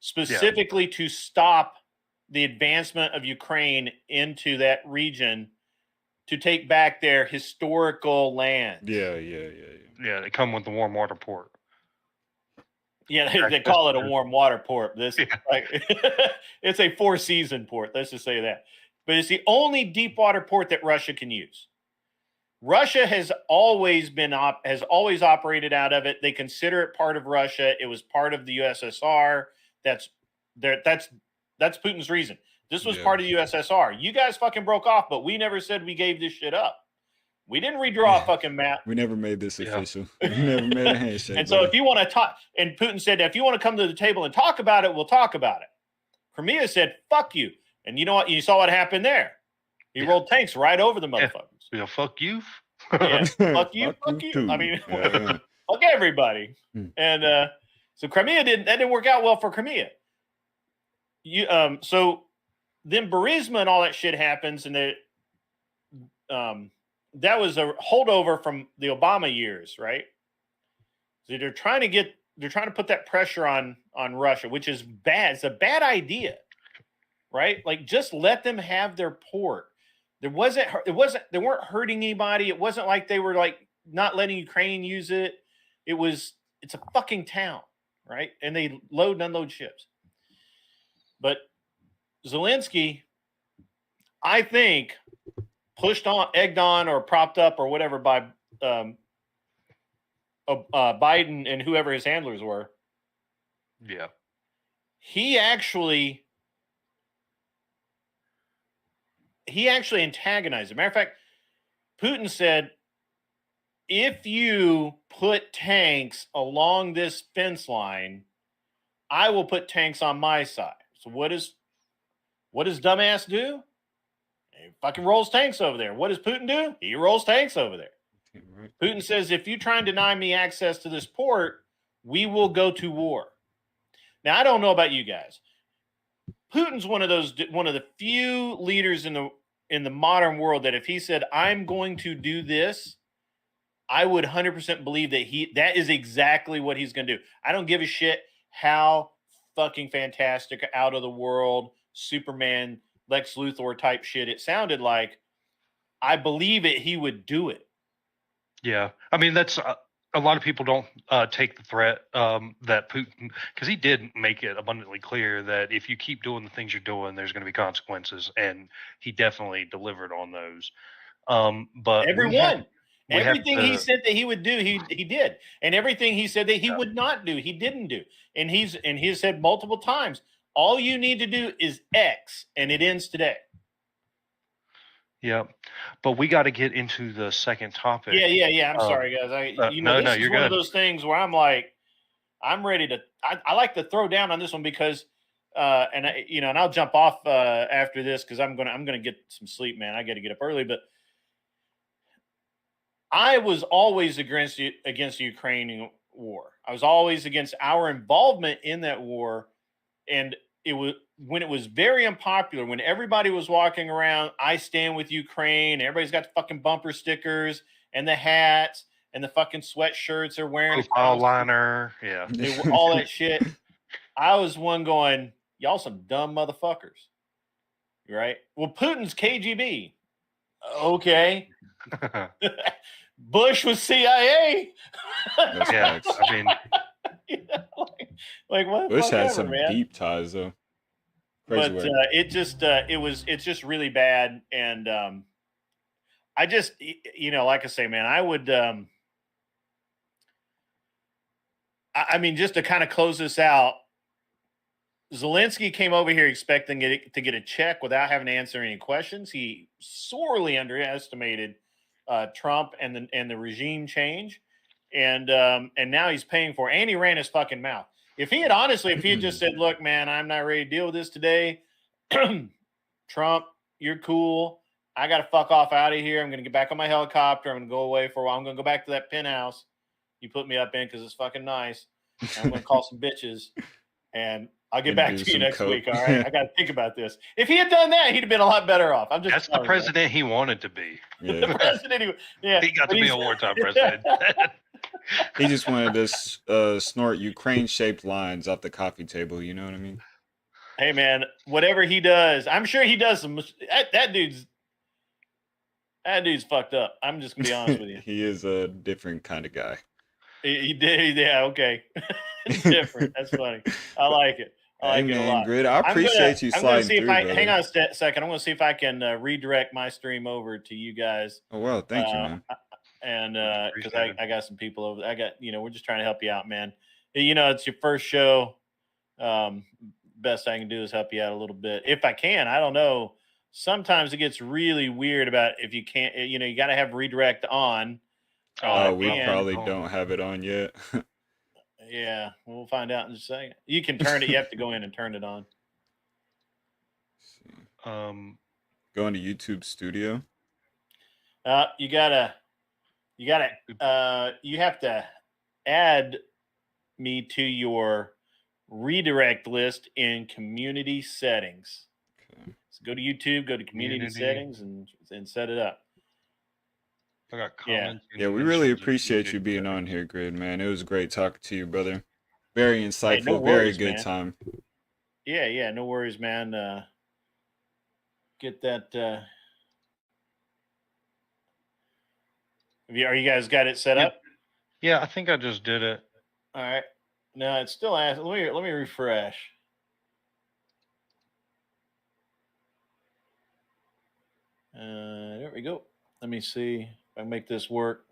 specifically to stop the advancement of Ukraine into that region to take back their historical land. Yeah. Yeah, they come with the warm water port. Yeah, they call it a warm water port. This like it's a 4-season port. Let's just say that. But it's the only deep water port that Russia can use. Russia has always operated out of it. They consider it part of Russia. It was part of the USSR. That's Putin's reason. This was part of the USSR. You guys fucking broke off, but we never said we gave this shit up. We didn't redraw a fucking map. We never made this official. We never made a handshake. And so if you want to talk, and Putin said, if you want to come to the table and talk about it, we'll talk about it. Crimea said, fuck you. And you know what? You saw what happened there. He rolled tanks right over the motherfuckers. Yeah, fuck you. Yeah, fuck you. I mean, fuck everybody. And so Crimea didn't work out well for Crimea. So then Burisma and all that shit happens, and that was a holdover from the Obama years, right? So they're trying to put that pressure on Russia, which is bad. It's a bad idea, right? Like, just let them have their port. They weren't hurting anybody. It wasn't like they were like not letting Ukraine use it. It's a fucking town, right? And they load and unload ships. But Zelensky, I think, egged on, or propped up, or whatever by Biden and whoever his handlers were. Yeah. He actually antagonized. As a matter of fact, Putin said, if you put tanks along this fence line, I will put tanks on my side. So what does dumbass do? He fucking rolls tanks over there. What does Putin do? He rolls tanks over there. Putin says, if you try and deny me access to this port, we will go to war. Now, I don't know about you guys. Putin's one of the few leaders in the modern world that if he said, I'm going to do this, I would 100% believe that is exactly what he's going to do. I don't give a shit how fucking fantastic, out of the world, Superman, Lex Luthor type shit it sounded like. I believe it. He would do it. Yeah. I mean, that's a lot of people don't take the threat that Putin, because he did make it abundantly clear that if you keep doing the things you're doing, there's going to be consequences. And he definitely delivered on those. But everything he said that he would do, he did. And everything he said that he would not do, he didn't do. And he's said multiple times, all you need to do is X, and it ends today. Yeah, but we got to get into the second topic. Yeah. I'm sorry, guys. This is one of those things where I'm like, I'm ready to. I like to throw down on this one because, and I'll jump off after this because I'm gonna get some sleep, man. I got to get up early, but I was always against the Ukrainian war. I was always against our involvement in that war, and it was. When it was very unpopular, when everybody was walking around, I stand with Ukraine, everybody's got the fucking bumper stickers and the hats and the fucking sweatshirts they're wearing. Profile liner. Yeah. All that shit. I was one going, y'all some dumb motherfuckers. Right? Well, Putin's KGB. Okay. Bush was CIA. Yeah. I mean, like what? Bush had some deep ties, though. But it's just really bad, and I just like I say, man, I would I mean, just to kind of close this out, Zelensky came over here expecting to get a check without having to answer any questions. He sorely underestimated Trump and the regime change, and now he's paying for it, and he ran his fucking mouth. If he had just said, look, man, I'm not ready to deal with this today. Trump, you're cool. I got to fuck off out of here. I'm going to get back on my helicopter. I'm going to go away for a while. I'm going to go back to that penthouse you put me up in because it's fucking nice. I'm going to call some bitches, and I'll get back to you next week. All right. I got to think about this. If he had done that, he'd have been a lot better off. That's the president he wanted to be. Yeah. The president, he got to be a wartime president. He just wanted to snort Ukraine-shaped lines off the coffee table. You know what I mean? Hey, man, whatever he does, I'm sure he does some. That dude's fucked up. I'm just gonna be honest with you. He is a different kind of guy. He did. Yeah. Okay. It's different. That's funny. I like it. I Hey like it a man, lot. Grid, I appreciate you I'm gonna sliding see if through, I hang brother. on a second. I'm gonna see if I can redirect my stream over to you guys. Oh well, thank you, man. And Much because appreciated. I got some people over. I got we're just trying to help you out, man. It's your first show. Best I can do is help you out a little bit if I can. I don't know. Sometimes it gets really weird about if you can't. You got to have redirect on. Oh, we And probably don't have it on yet. yeah, we'll find out in a second. You can turn it. You have to go in and turn it on. Um, Going to YouTube Studio. You have to add me to your redirect list in community settings. Okay. So go to YouTube, go to community settings, and set it up. I got Yeah. comments. Yeah, we really appreciate you being on here, Grid, man. It was great talking to you, brother. Very insightful, no very worries, good man. time. Yeah, no worries, man. Get that. Are you guys got it set up? Yeah, I think I just did it. All right. No, it's still asking. Let me refresh. There we go. Let me see if I can make this work.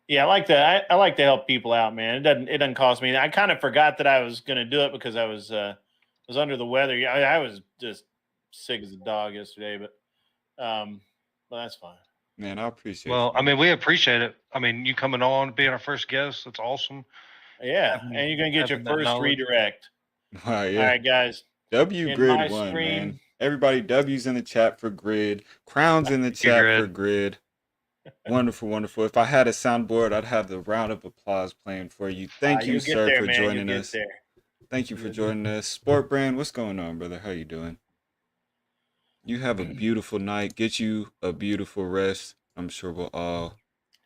Yeah, I like that. I like to help people out, man. It doesn't cost me. I kind of forgot that I was going to do it because I was under the weather. I was just sick as a dog yesterday, but that's fine. Man, I appreciate Well, you. I mean, we appreciate it. I mean, you coming on, being our first guest, that's awesome. Yeah, and you're gonna get your having that first knowledge. redirect. Yeah. All right, guys. W In Grid my 1, stream- man. Everybody, W's in the chat for Grid. Crowns in the chat Grid. for Grid. Wonderful, wonderful. If I had a soundboard, I'd have the round of applause playing for you. Thank you, you'll get sir, there, for man. joining You'll us. get there. Thank you for joining us. Sport Brand, what's going on, brother? How you doing? You have a beautiful night. Get you a beautiful rest. I'm sure we'll all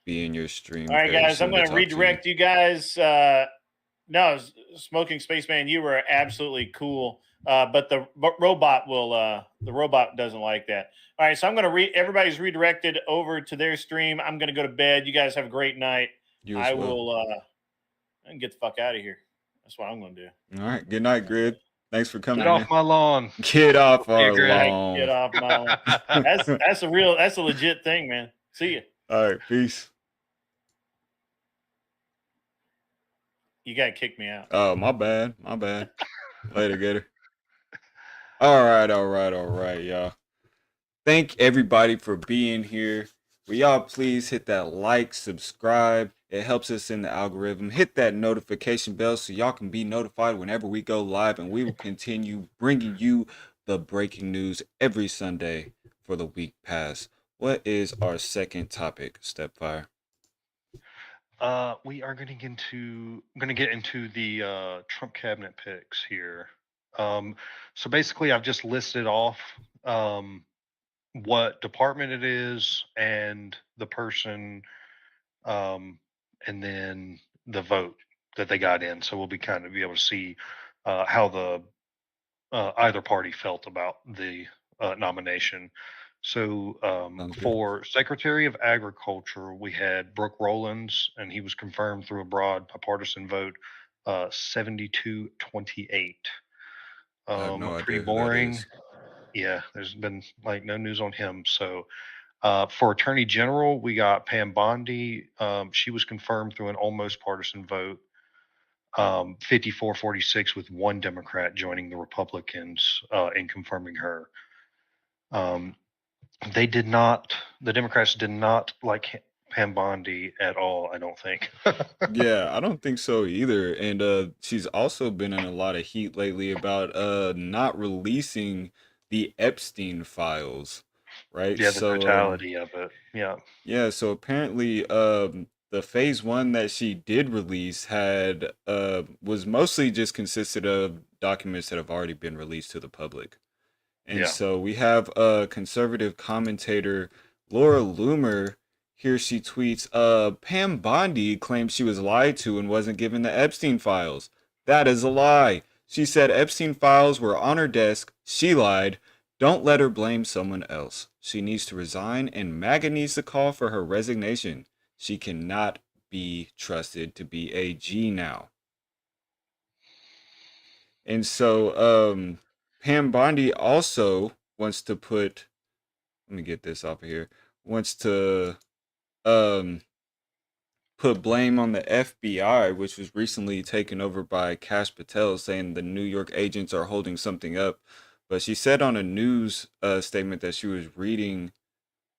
be in your stream. All right, very guys. soon I'm going to talk you. redirect you guys. No, Smoking Spaceman, you were absolutely cool. But the robot doesn't like that. All right, so I'm going to everybody's redirected over to their stream. I'm going to go to bed. You guys have a great night. I will I can get the fuck out of here. That's what I'm going to do. All right. Good night, Grid. Thanks for coming. Get off my lawn. Get off our Grid. lawn. Get off my lawn. That's a legit thing, man. See you. All right. Peace. You got to kick me out. Oh, my bad. My bad. Later, Gator. All right, y'all. Thank everybody for being here. Will y'all please hit that like, subscribe. It helps us in the algorithm. Hit that notification bell so y'all can be notified whenever we go live, and we will continue bringing you the breaking news every Sunday for the week past. What is our second topic, Stepfire? We are going to get into the Trump cabinet picks here. So basically, I've just listed off what department it is and the person, and then the vote that they got in. So we'll be able to see how the either party felt about the nomination. So for Secretary of Agriculture, we had Brooke Rollins, and he was confirmed through a bipartisan vote, 72-28. I have no idea pretty who that boring. is. Yeah, there's been no news on him. So for Attorney General, we got Pam Bondi. She was confirmed through an almost partisan vote, 54-46, with one Democrat joining the Republicans in confirming her. The Democrats did not like Pam Bondi at all, I don't think. Yeah, I don't think so either. And she's also been in a lot of heat lately about not releasing the Epstein files, right? Yeah, the totality of it. Yeah. Yeah, so apparently the phase 1 that she did release had was mostly just consisted of documents that have already been released to the public. And so we have a conservative commentator, Laura Loomer. Here she tweets, Pam Bondi claims she was lied to and wasn't given the Epstein files. That is a lie. She said Epstein files were on her desk. She lied. Don't let her blame someone else. She needs to resign, and MAGA needs to call for her resignation. she cannot be trusted to be a G now. And so Pam Bondi also wants to put, let me get this off of here, wants to um put blame on the FBI, which was recently taken over by Kash Patel, saying the New York agents are holding something up. But she said on a news statement that she was reading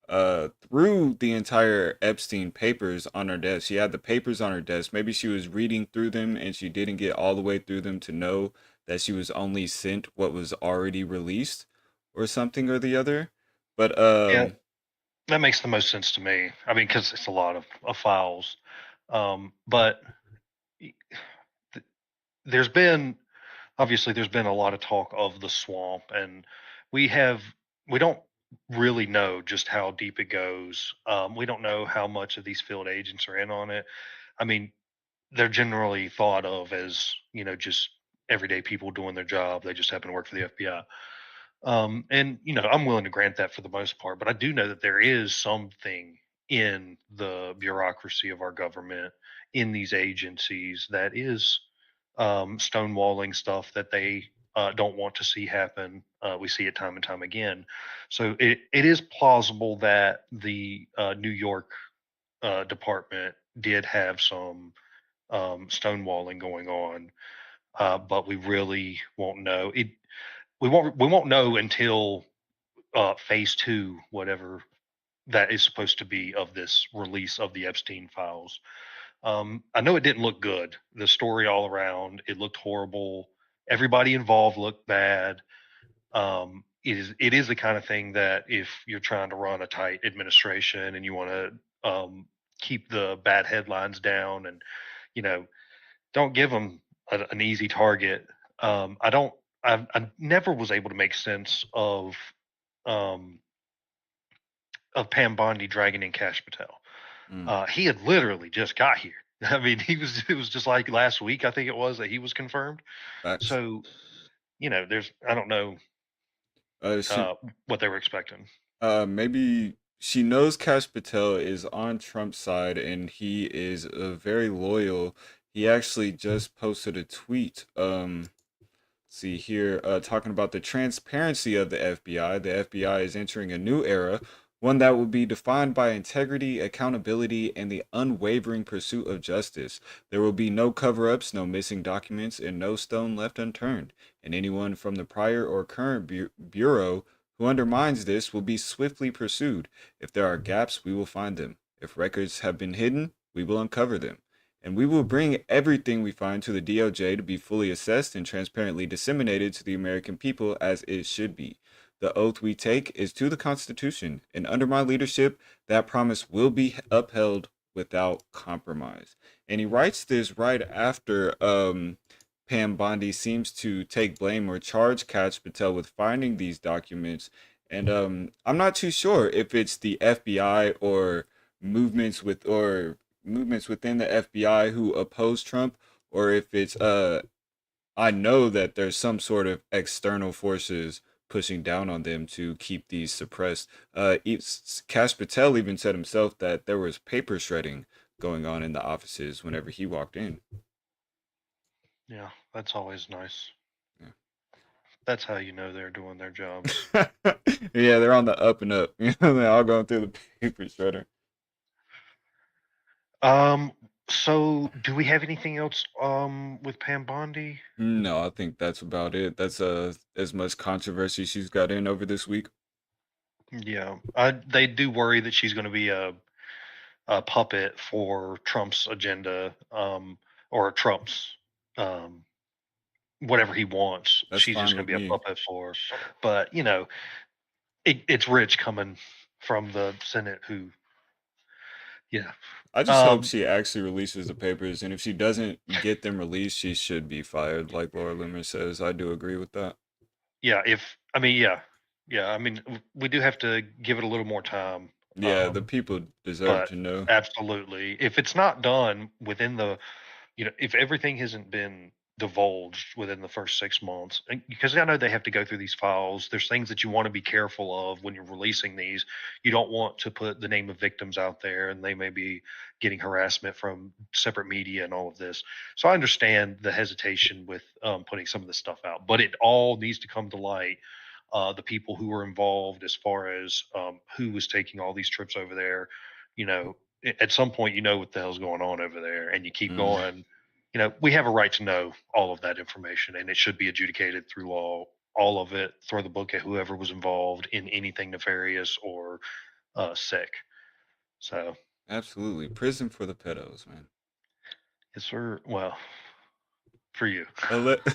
through the entire Epstein papers on her desk. She had the papers on her desk. Maybe she was reading through them and she didn't get all the way through them to know that she was only sent what was already released or something or the other. But Yeah, that makes the most sense to me. I mean, because it's a lot of files. But th- there's been obviously there's been a lot of talk of the swamp, and we have we don't really know just how deep it goes. We don't know how much of these field agents are in on it. I mean, they're generally thought of as just everyday people doing their job. They just happen to work for the FBI. And I'm willing to grant that for the most part, but I do know that there is something in the bureaucracy of our government, in these agencies, that is stonewalling stuff that they don't want to see happen. We see it time and time again. So it is plausible that the New York department did have some stonewalling going on, but we really won't know. We won't know until phase two, whatever that is supposed to be, of this release of the Epstein files. I know it didn't look good. The story all around, it looked horrible. Everybody involved looked bad. It is the kind of thing that if you're trying to run a tight administration and you want to keep the bad headlines down, and you know don't give them an easy target. I don't. I never was able to make sense um, of Pam Bondi dragging in Cash Patel. mm, He had literally just got here. I mean, it was just like last week, I think it was, that he was confirmed. facts. So, I don't know She uh, what they were expecting. maybe she knows Kash Patel is on Trump's side and he is very loyal. He actually just posted a tweet. See here, talking about the transparency of the FBI. The FBI is entering a new era, one that will be defined by integrity, accountability, and the unwavering pursuit of justice. There will be no cover ups, no missing documents, and no stone left unturned. And anyone from the prior or current bureau who undermines this will be swiftly pursued. If there are gaps, we will find them. If records have been hidden, we will uncover them, and we will bring everything we find to the DOJ to be fully assessed and transparently disseminated to the American people as it should be. The oath we take is to the Constitution, and under my leadership, that promise will be upheld without compromise. And he writes this right after Pam Bondi seems to take blame or charge Kash Patel with finding these documents. And I'm not too sure if it's the FBI or movements within the FBI who oppose Trump, or if it's I know that there's some sort of external forces pushing down on them to keep these suppressed. Kash Patel even said himself that there was paper shredding going on in the offices whenever he walked in. Yeah, that's always nice. Yeah. That's how you know they're doing their jobs. Yeah, they're on the up and up. They're all going through the paper shredder. Um, so do we have anything else with Pam Bondi? No, I think that's about it. That's as much controversy she's got in over this week. Yeah, they do worry that she's going to be a puppet for Trump's agenda, or Trump's um, whatever he wants. That's She's just fine going with to be a me. puppet for. But it's rich coming from the Senate, who, yeah, I just hope um, she actually releases the papers, and if she doesn't get them released, she should be fired, like Laura Loomer says. I do agree with that. yeah. If I mean, yeah, yeah. I mean, we do have to give it a little more time. Yeah, the people deserve But to know. absolutely, if it's not done within if everything hasn't been divulged within the first 6 months. Because I know they have to go through these files. There's things that you want to be careful of when you're releasing these. You don't want to put the name of victims out there, and they may be getting harassment from separate media and all of this. So I understand the hesitation with putting some of this stuff out, but it all needs to come to light. The people who were involved, as far as who was taking all these trips over there, at some point, what the hell's going on over there, and you keep Mm. going. We have a right to know all of that information, and it should be adjudicated through law. All of it, throw the book at whoever was involved in anything nefarious or sick. So, Absolutely. Prison for the pedos, man. yes, sir. Well, for you. Allegedly.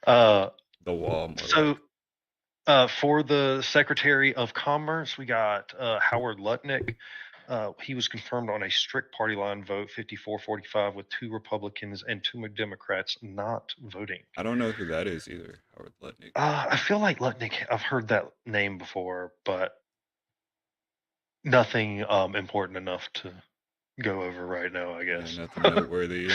uh, The wall, more so, like. for the Secretary of Commerce, we got Howard Lutnick. He was confirmed on a strict party line vote, 54-45, with 2 Republicans and 2 Democrats not voting. I don't know who that is either, Howard Lutnick. I feel like Lutnick, I've heard that name before, but nothing important enough to go over right now, I Yeah, guess. nothing noteworthy.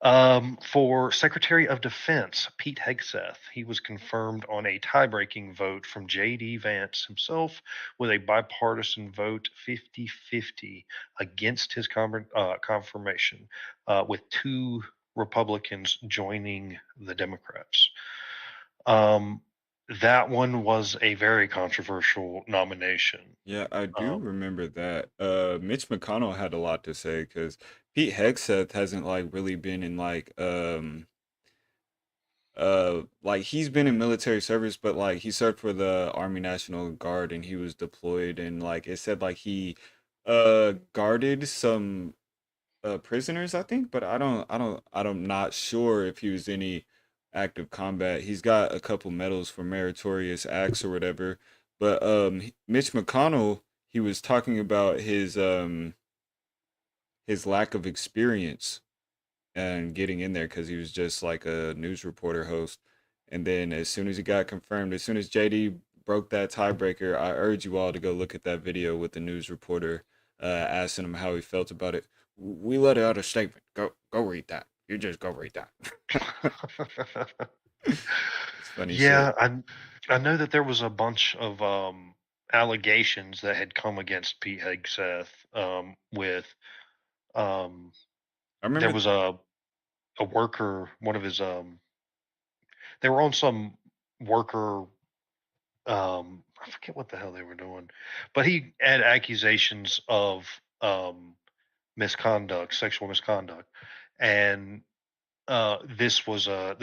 Yeah. For Secretary of Defense, Pete Hegseth, he was confirmed on a tie-breaking vote from J.D. Vance himself with a bipartisan vote 50-50 against his confirmation, with 2 Republicans joining the Democrats. That one was a very controversial nomination. Yeah, I do remember that. Mitch McConnell had a lot to say because Pete Hegseth hasn't really been in he's been in military service, but he served for the Army National Guard and he was deployed and it said he guarded some prisoners, I think, but I'm not sure if he was any active combat. He's got a couple medals for meritorious acts or whatever. But Mitch McConnell, he was talking about his lack of experience and getting in there because he was just like a news reporter host. And then as soon as he got confirmed, as soon as JD broke that tiebreaker, I urge you all to go look at that video with the news reporter asking him how he felt about it. We let out a statement. Go read that. You just go read that. It's funny Yeah, shit. I know that there was a bunch of allegations that had come against Pete Hegseth with I there remember. was a worker, one of his they were on some worker I forget what the hell they were doing, but he had accusations of misconduct, sexual misconduct, and this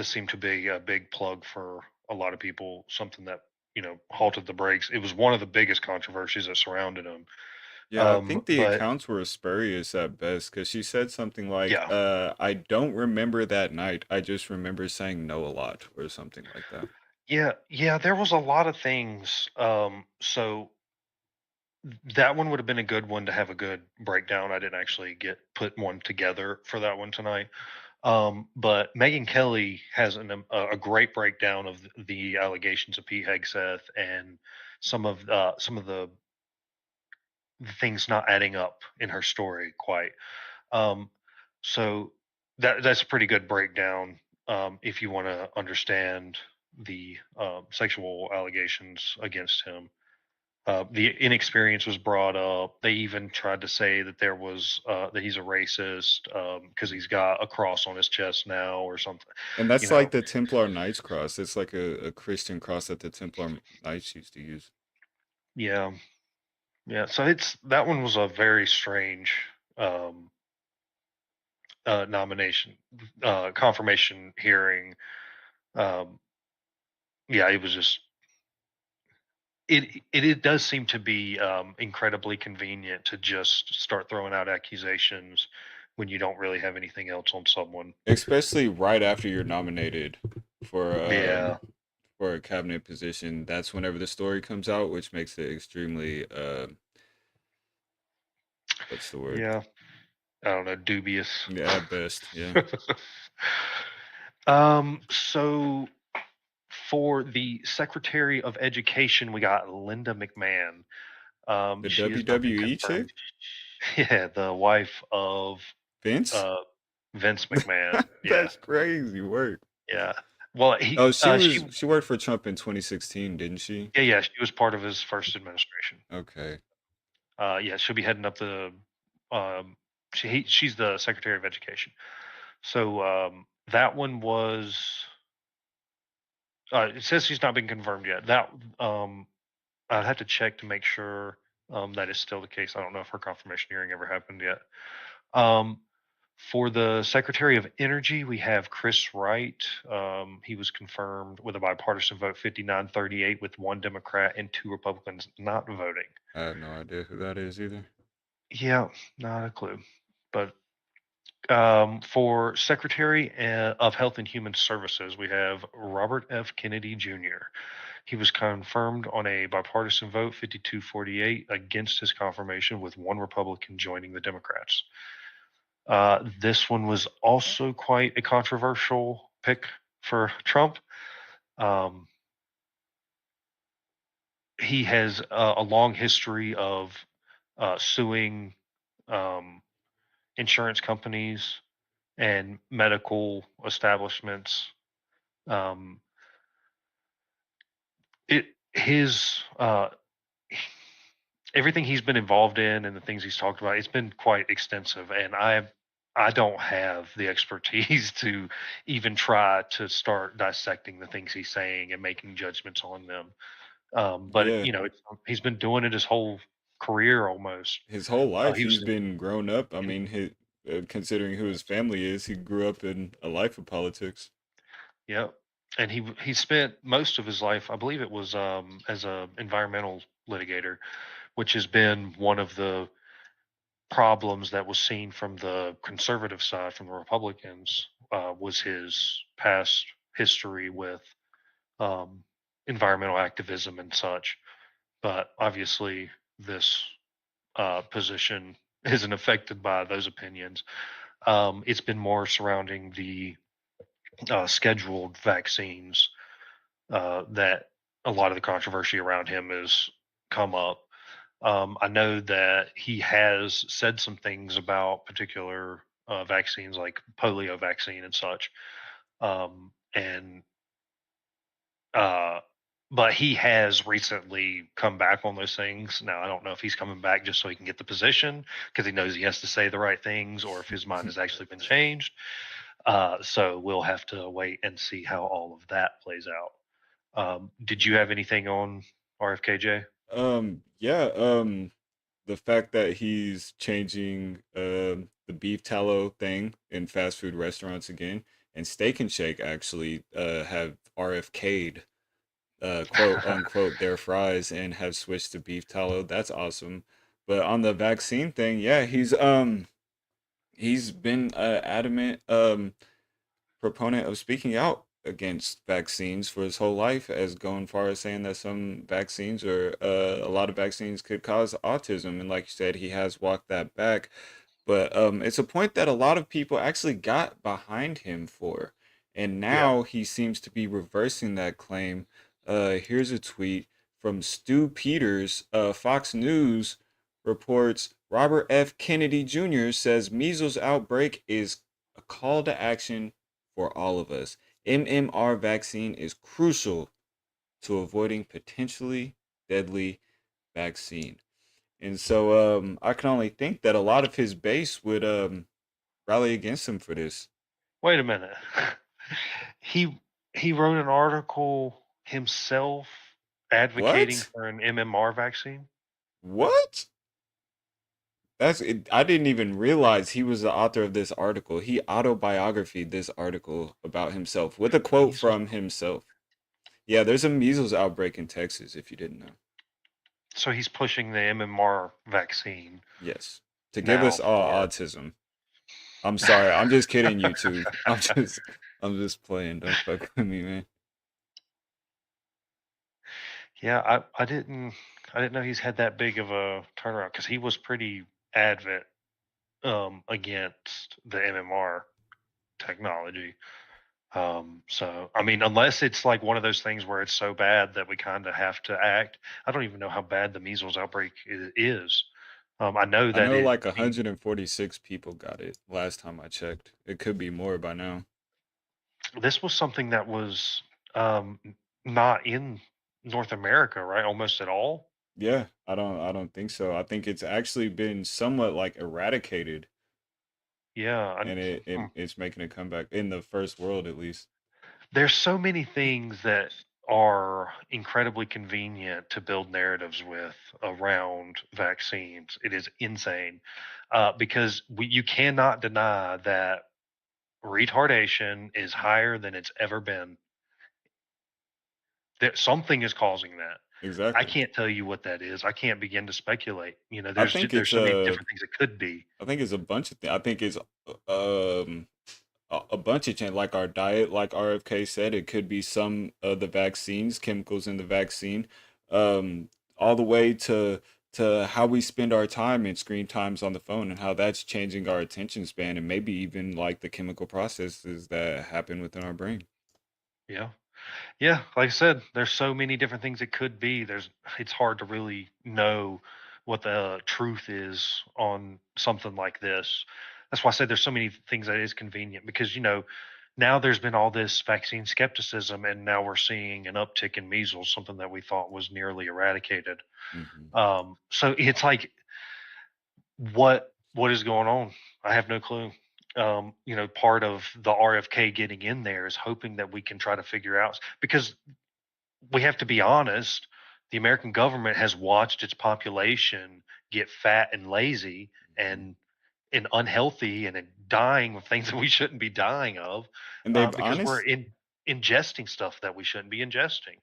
seemed to be a big plug for a lot of people, something that halted the brakes. It was one of the biggest controversies that surrounded him. Yeah, I think the But accounts were spurious at best because she said something like, yeah, I don't remember that night. I just remember saying no a lot or something like that. yeah, there was a lot of things. So that one would have been a good one to have a good breakdown. I didn't actually put one together for that one tonight. But Megan Kelly has a great breakdown of the allegations of Pete Hegseth and some of the things not adding up in her story quite. Um, so that's a pretty good breakdown if you want to understand the sexual allegations against him. The inexperience was brought up. They even tried to say that that he's a racist because he's got a cross on his chest now or something. And You that's like know, the Templar Knights cross. It's like a Christian cross that the Templar Knights used to use. yeah, yeah. So that one was a very strange um, nomination, confirmation hearing. Um, yeah, it was just it does seem to be incredibly convenient to just start throwing out accusations when you don't really have anything else on someone. Especially right after you're nominated for Yeah, for a cabinet position. That's whenever the story comes out, which makes it extremely what's the word? yeah. I don't know, dubious. Yeah, at best. Yeah. So for the Secretary of Education, we got Linda McMahon. The She has not been WWE confirmed. chick? Yeah, the wife of Vince? Vince McMahon. Yeah, That's crazy work. yeah. Well, Oh, she she worked for Trump in 2016, didn't she? yeah, she was part of his first administration. Okay. Yeah, she'll be heading up the um she's the Secretary of Education. So that one was it says she's not been confirmed yet. That I'd have to check to make sure that is still the case. I don't know if her confirmation hearing ever happened yet. Um, for the Secretary of Energy, we have Chris Wright. He was confirmed with a bipartisan vote 59-38 with one Democrat and two Republicans not voting. I have no idea who that is either. Yeah, not a clue. But for Secretary of Health and Human Services, we have Robert F. Kennedy Jr. He was confirmed on a bipartisan vote 52-48 against his confirmation, with one Republican joining the Democrats. This one was also quite a controversial pick for Trump. He has a long history of suing insurance companies and medical establishments. It his everything he's been involved in and the things he's talked about, it's been quite extensive, and I don't have the expertise to even try to start dissecting the things he's saying and making judgments on them. But Yeah. he's been doing it his whole career almost. His whole life He he's was been grown up. I mean, considering who his family is, he grew up in a life of politics. yeah, and he spent most of his life, I believe it was as a environmental litigator, which has been one of the problems that was seen from the conservative side, from the Republicans, was his past history with um, environmental activism and such. But obviously, this position isn't affected by those opinions. It's been more surrounding the scheduled vaccines that a lot of the controversy around him has come up. I know that he has said some things about particular vaccines, like polio vaccine and such. And uh, but he has recently come back on those things. Now, I don't know if he's coming back just so he can get the position because he knows he has to say the right things, or if his mind has actually been changed. So we'll have to wait and see how all of that plays out. Did you have anything on RFKJ? Yeah, the fact that he's changing the beef tallow thing in fast food restaurants again, and Steak and Shake actually have RFK'd quote unquote their fries and have switched to beef tallow. That's awesome. But on the vaccine thing, yeah, he's been adamant proponent of speaking out against vaccines for his whole life, as going far as saying that some vaccines or a lot of vaccines could cause autism. And like you said, he has walked that back. But it's a point that a lot of people actually got behind him for. And Yeah. now he seems to be reversing that claim. Here's a tweet from Stu Peters. Fox News reports Robert F. Kennedy Jr. says measles outbreak is a call to action for all of us. MMR vaccine is crucial to avoiding potentially deadly vaccine. And so I can only think that a lot of his base would rally against him for this. Wait a minute. he he wrote an article himself advocating What? for an MMR vaccine. What? That's it. I didn't even realize he was the author of this article. He autobiographied this article about himself with a quote Measles. from himself. Yeah, there's a measles outbreak in Texas, if you didn't know. So he's pushing the MMR vaccine Yes. To give now us all for. autism. I'm sorry. I'm just kidding, you two. I'm just playing. Don't fuck with me, man. Yeah, I didn't know he's had that big of a turnaround because he was pretty advent against the MMR technology. So I mean, unless it's like one of those things where it's so bad that we kind of have to act. I don't even know how bad the measles outbreak is. I know I that know it. like 146 people got it last time I checked. It could be more by now. This was something that was not in North America, right? Almost at all. Yeah, I don't think so. I think it's actually been somewhat like eradicated, Yeah, and it's making a comeback in the first world at least. there's so many things that are incredibly convenient to build narratives with around vaccines. It is insane because you cannot deny that retardation is higher than it's ever been. That something is causing that. I Exactly. can't tell you what that is. I can't begin to speculate. I think There's it's so many different things it could be. I think it's a bunch of things. I think it's a bunch of change, like our diet, like RFK said, it could be some of the vaccines, chemicals in the vaccine, all the way to how we spend our time and screen times on the phone and how that's changing our attention span and maybe even like the chemical processes that happen within our brain. Yeah. Yeah, like I said, there's so many different things it could be. It's hard to really know what the truth is on something like this. That's why I said there's so many things that is convenient because now there's been all this vaccine skepticism, and now we're seeing an uptick in measles, something that we thought was nearly eradicated. Hmm. So it's like, what is going on? I have no clue. Part of the RFK getting in there is hoping that we can try to figure out, because we have to be honest, the American government has watched its population get fat and lazy and unhealthy and dying of things that we shouldn't be dying of And they've because we're honest, ingesting stuff that we shouldn't be ingesting.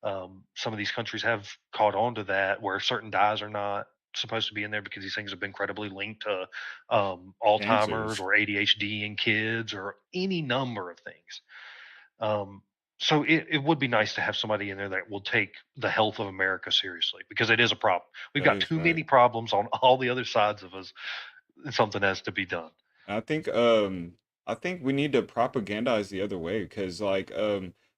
Some of these countries have caught on to that, where certain dyes are not supposed to be in there because these things have been credibly linked to Alzheimer's cancers. or ADHD in kids or any number of things. Um, so it would be nice to have somebody in there that will take the health of America seriously, because it is a problem. We've That got is too right. many problems on all the other sides of us. Something has to be done. I think I think we need to propagandize the other way because like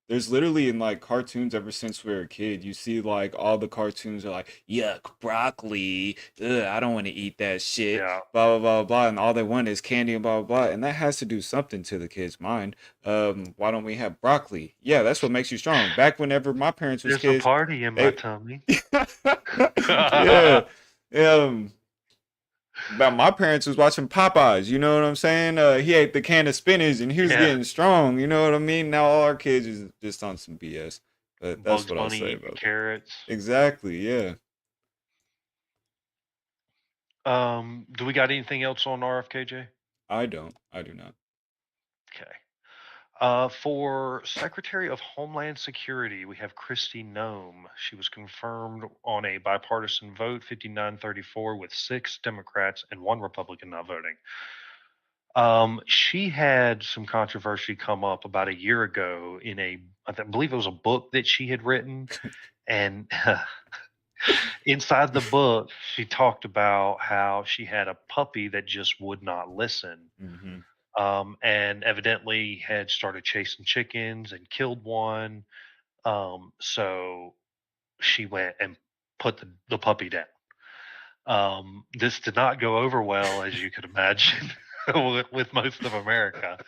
there's literally in like cartoons ever since we were a kid, you see like all the cartoons are like yuck broccoli, ugh, I don't want to eat that shit, Yeah, blah blah blah blah, and all they want is candy and blah blah blah, and that has to do something to the kid's mind. Why don't we have broccoli? Yeah, that's what makes you strong. Back whenever my parents was there's a kids, party in my they tummy. yeah. Um, but my parents was watching Popeyes, you know what I'm saying? He ate the can of spinach and he was Yeah, getting strong, you know what I mean? Now all our kids is just on some BS. But that's Bugs what I'll Bunny say eating about that. carrots. Exactly, yeah. Do we got anything else on RFKJ? I don't. I do not. Okay. For Secretary of Homeland Security, we have Kristi Noem. She was confirmed on a bipartisan vote, 59-34, with 6 Democrats and 1 Republican not voting. She had some controversy come up about a year ago in believe it was a book that she had written, and inside the book, she talked about how she had a puppy that just would not listen, Hmm. and evidently had started chasing chickens and killed one. So she went and put the puppy down. This did not go over well, as you could imagine, with most of America,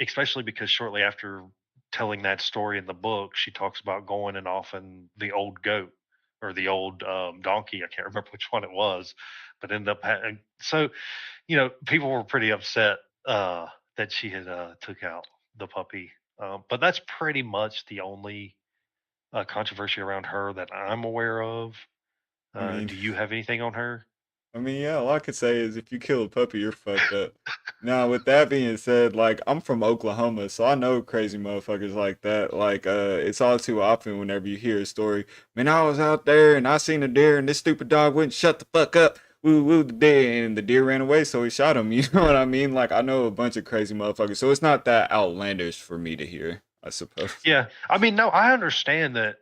especially because shortly after telling that story in the book, she talks about going and offing the old goat or the old donkey. I can't remember which one it was, but ended up so people were pretty upset that she had took out the puppy. But that's pretty much the only controversy around her that I'm aware of. I mean, Do you have anything on her? I mean, yeah, all I could say is if you kill a puppy, you're fucked up. Now, with that being said, like I'm from Oklahoma, so I know crazy motherfuckers like that. Like, it's all too often whenever you hear a story. Man, I was out there and I seen a deer and this stupid dog wouldn't shut the fuck up. Woo woo the deer and the deer ran away, so he shot him. You know what I mean? Like I know a bunch of crazy motherfuckers, so it's not that outlandish for me to hear, I suppose. Yeah, I mean, no, I understand that.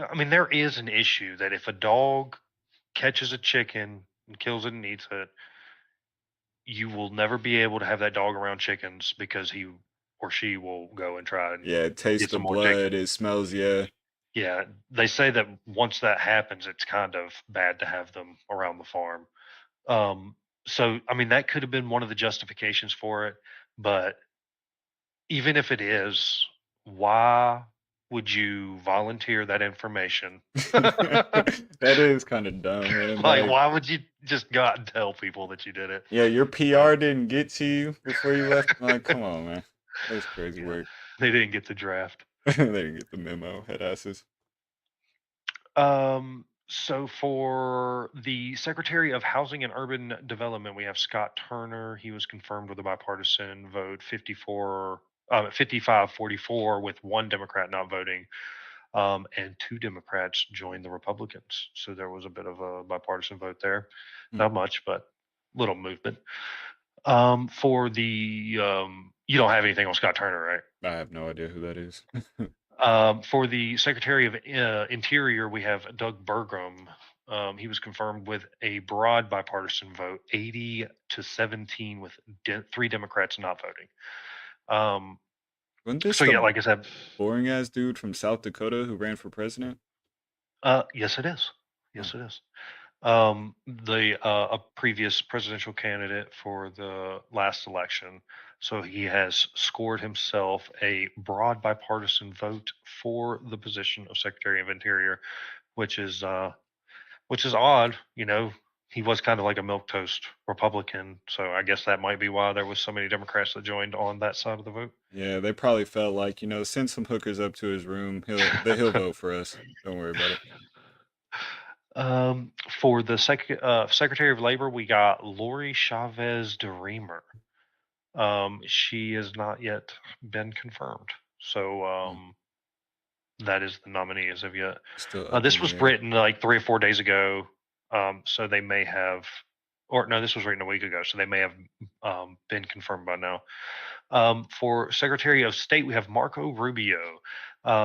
I mean, there is an issue that if a dog catches a chicken and kills it and eats it, you will never be able to have that dog around chickens because he or she will go and try and Yeah, it tastes get the some more blood, chicken. it smells, yeah. Yeah, they say that once that happens, it's kind of bad to have them around the farm. So, I mean, that could have been one of the justifications for it, but even if it is, why would you volunteer that information? That is kind of dumb, man. Like, Like, why would you just go out and tell people that you did it? yeah, your So, PR didn't get to you before you left. Like, come on, man. That's crazy yeah, work. they didn't get the draft. They didn't get the memo, head asses. So for the Secretary of Housing and Urban Development, we have Scott Turner. He was confirmed with a bipartisan vote, 55-44, with one Democrat not voting, and two Democrats joined the Republicans. So there was a bit of a bipartisan vote there. Hmm. Not much, but little movement. For the you don't have anything on Scott Turner, right? I have no idea who that is. For the Secretary of Interior, we have Doug Burgum. He was confirmed with a broad bipartisan vote, 80-17, with three Democrats not voting. Wasn't this So yeah, the like I said, boring ass dude from South Dakota who ran for president? yes, it is. Oh, Yes, it is. A previous presidential candidate for the last election. So he has scored himself a broad bipartisan vote for the position of Secretary of Interior, which is odd. You know, he was kind of like a milquetoast Republican, so I guess that might be why there was so many Democrats that joined on that side of the vote. yeah, they probably felt like, send some hookers up to his room. He'll vote for us. Don't worry about it. For the Secretary of Labor, we got Lori Chavez DeReamer. She has not yet been confirmed, so Hmm. that is the nominee as of yet. Still up in This the was air. written like 3 or 4 days ago, so they may have, or no, this was written a week ago, so they may have been confirmed by now. For Secretary of State, we have Marco Rubio.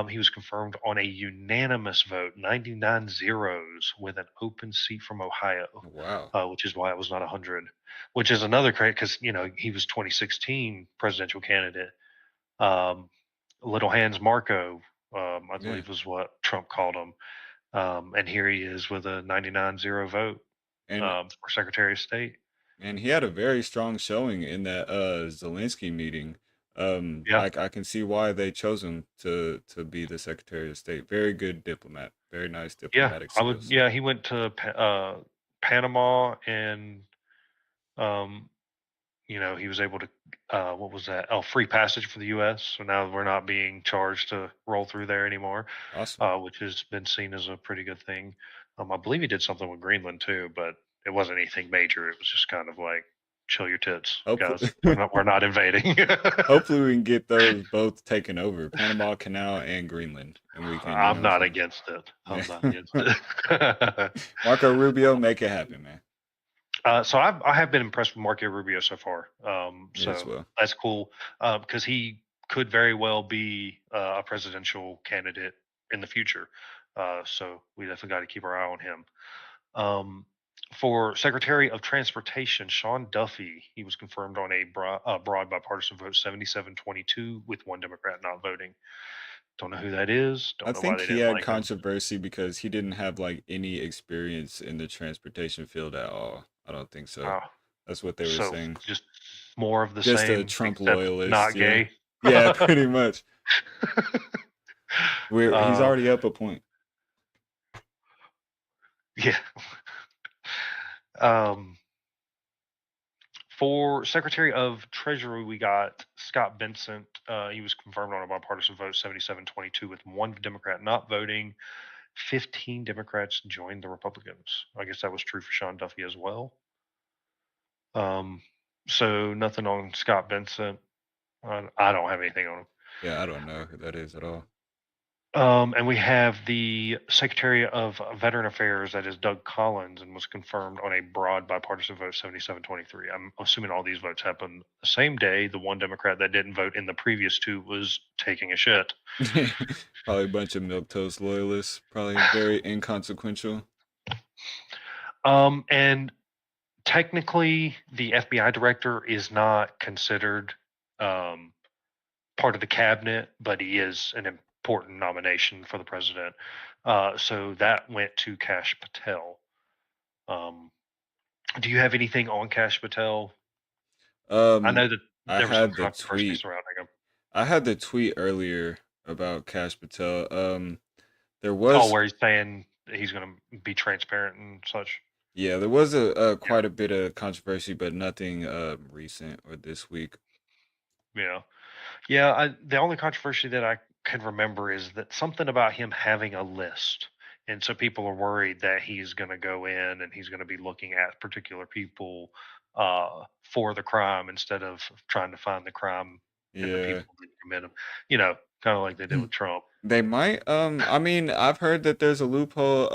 He was confirmed on a unanimous vote, 99 zeros, with an open seat from Ohio, Wow. which is why it was not 100, which is another credit because, he was 2016 presidential candidate. Little Hands Marco, I Yeah. believe was what Trump called him. And here he is with a 99-0 vote And for Secretary of State. and he had a very strong showing in that Zelensky meeting. Yeah. I can see why they chose him to be the Secretary of State. Very good diplomat. Very nice Yeah, diplomatic I would. skills. Yeah, he went to Panama, and um, he was able to. What was that? Oh, free passage for the U.S. So now we're not being charged to roll through there anymore, Awesome. which has been seen as a pretty good thing. I believe he did something with Greenland too, but it wasn't anything major. It was just kind of like, chill your tits, Hopefully, guys. We're not invading. hopefully we can get those both taken over, Panama Canal and Greenland, and we can, I'm not so against it. I'm not yeah. against it. Marco Rubio, make it happen, man. So I have been impressed with Marco Rubio so far. Me as So well. that's cool because he could very well be a presidential candidate in the future. So we definitely got to keep our eye on him. For Secretary of Transportation, Sean Duffy, he was confirmed on a broad bipartisan vote, 77-22, with one Democrat not voting. Don't know who that is. I Don't know why think they he didn't had like him. controversy because he didn't have like any experience in the transportation field at all. I don't think so. Uh, That's what they were so saying. just more of the Just a same, Trump except loyalist, not yeah. gay. Yeah, pretty much. He's Uh, already up a point. yeah. Um, for Secretary of Treasury, we got Scott Bensent. He was confirmed on a bipartisan vote, 77-22, with one Democrat not voting. 15 Democrats joined the Republicans. I guess that was true for Sean Duffy as well. So nothing on Scott Bensent. I don't have anything on him. Yeah, I don't know who that is at all. And we have the Secretary of Veteran Affairs, that is Doug Collins, and was confirmed on a broad bipartisan vote, 77-23. I'm assuming all these votes happened the same day. The one Democrat that didn't vote in the previous two was taking a shit. Probably a bunch of milquetoast loyalists. Probably very inconsequential. And technically, the FBI director is not considered part of the cabinet, but he is an important nomination for the president. So that went to Kash Patel. Do you have anything on Kash Patel? I Um, know that I there was some had the controversy tweet. surrounding him. I had the tweet earlier about Cash Patel. There Oh, was, where he's saying he's going to be transparent and such. yeah, there was a Yeah, quite a bit of controversy, but nothing recent or this week. yeah, yeah. The only controversy that I can remember is that something about him having a list, and so people are worried that he's going to go in and he's going to be looking at particular people for the crime instead of trying to find the crime in the Yeah. people that commit them. You know, kind of like they did with Trump. They might. I mean, I've heard that there's a loophole.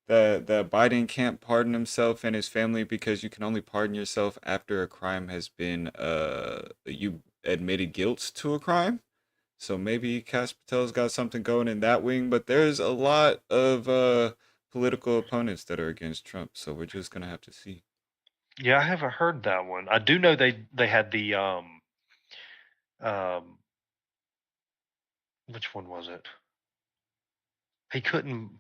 That Biden can't pardon himself and his family because you can only pardon yourself after a crime has been you admitted guilt to a crime. So maybe Cash Patel's got something going in that wing, but there's a lot of political opponents that are against Trump. So we're just gonna have to see. Yeah, I haven't heard that one. I do know they had the um which one was it? He couldn't.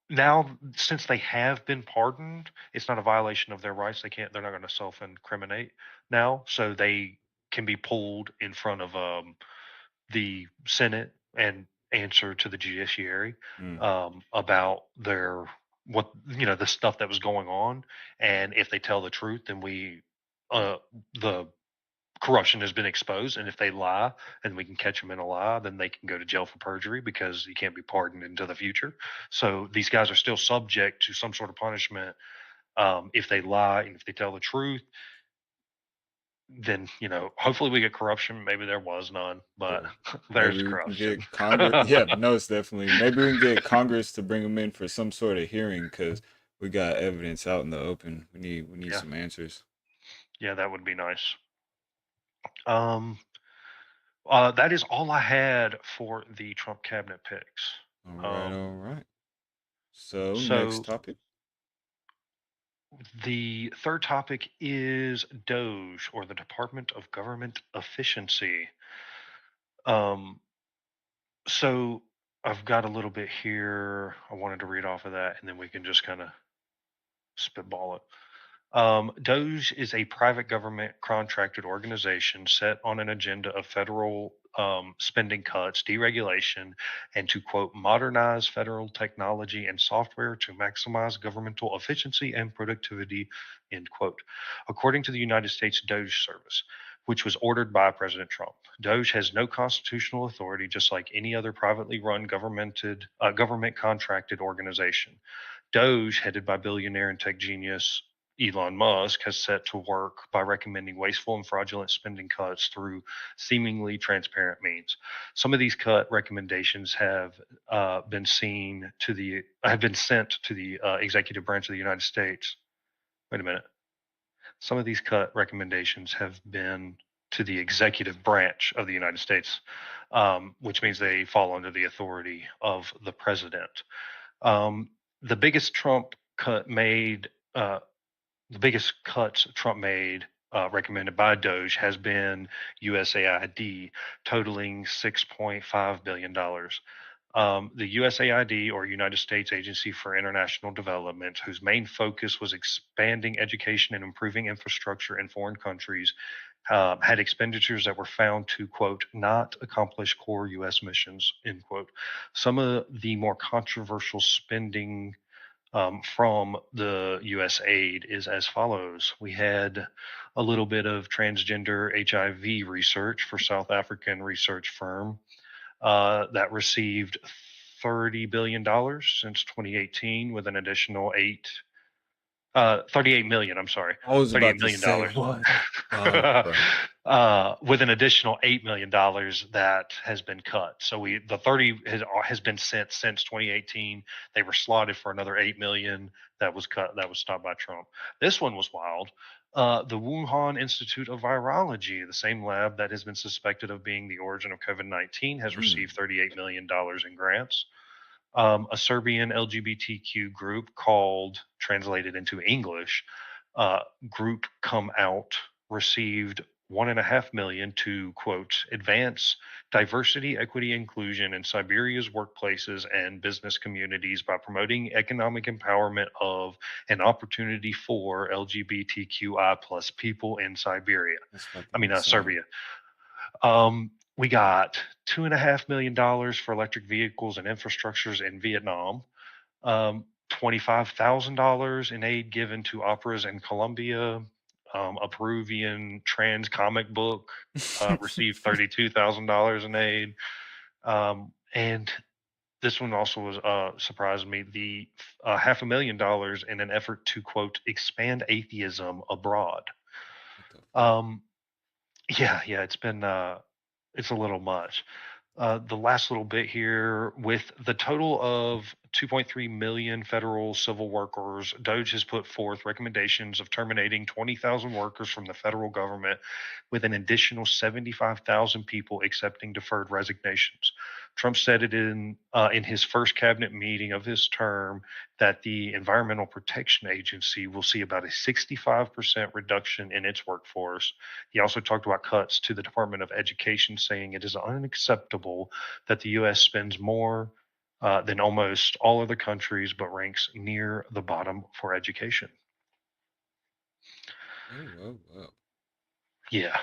Now since they have been pardoned, it's not a violation of their rights. They can't. They're not going to self-incriminate now, so they can be pulled in front of the Senate and answer to the judiciary Mm, about their what the stuff that was going on, and if they tell the truth, then the corruption has been exposed, and if they lie and we can catch them in a lie, then they can go to jail for perjury because you can't be pardoned into the future. So these guys are still subject to some sort of punishment if they lie, and if they tell the truth, then hopefully we get corruption. Maybe there was none, but yeah. there's Maybe we can corruption. get Congress. Yeah, no, it's definitely. Maybe we can get Congress to bring him in for some sort of hearing because we got evidence out in the open. We need Yeah, some answers. yeah, that would be nice. um that is all I had for the Trump cabinet picks. All right, um all right. So next so topic. The third topic is Doge, or the Department of Government Efficiency. Um, so I've got a little bit here. I wanted to read off of that, and then we can just kind of spitball it. Doge is a private government contracted organization set on an agenda of federal spending cuts, deregulation, and to quote, modernize federal technology and software to maximize governmental efficiency and productivity, end quote. According to the United States Doge Service, which was ordered by President Trump. Doge has no constitutional authority, just like any other privately run government contracted organization. Doge, headed by billionaire and tech genius Elon Musk, has set to work by recommending wasteful and fraudulent spending cuts through seemingly transparent means. Some of these cut recommendations have been sent to the executive branch of the United States. Wait a minute. Some of these cut recommendations have been to the executive branch of the United States, which means they fall under the authority of the president. The biggest Trump cut made, the biggest cuts Trump made, recommended by Doge, has been USAID, totaling $6.5 billion. The USAID, or United States Agency for International Development, whose main focus was expanding education and improving infrastructure in foreign countries, had expenditures that were found to, quote, not accomplish core U.S. missions, end quote. Some of the more controversial spending from the U.S. aid is as follows. We had a little bit of transgender HIV research for South African research firm that received $30 billion since 2018, with an additional 38 million, I'm sorry, I was $38 about to million say dollars. what? Oh crap. With an additional $8 million that has been cut. So the 30 has been sent since 2018. They were slotted for another 8 million that was cut, that was stopped by Trump. This one was wild. The Wuhan Institute of Virology, the same lab that has been suspected of being the origin of COVID-19, has received $38 million in grants. A Serbian LGBTQ group called, translated into English, Group Come Out, received 1.5 million to quote advance diversity, equity, inclusion in Siberia's workplaces and business communities by promoting economic empowerment of and opportunity for LGBTQI plus people in Siberia. That's I fucking mean, insane. Serbia. We got $2.5 million for electric vehicles and infrastructures in Vietnam. $25,000 in aid given to operas in Colombia. A Peruvian trans comic book received $32,000 in aid. And this one also was surprised me. The $500,000 in an effort to quote expand atheism abroad. What the fuck? Yeah, it's a little much. The last little bit here with the total of 2.3 million federal civil workers, Doge has put forth recommendations of terminating 20,000 workers from the federal government, with an additional 75,000 people accepting deferred resignations. Trump said it in his first cabinet meeting of his term that the Environmental Protection Agency will see about a 65% reduction in its workforce. He also talked about cuts to the Department of Education, saying it is unacceptable that the U.S. spends more than almost all other countries, but ranks near the bottom for education. Whoa. Yeah.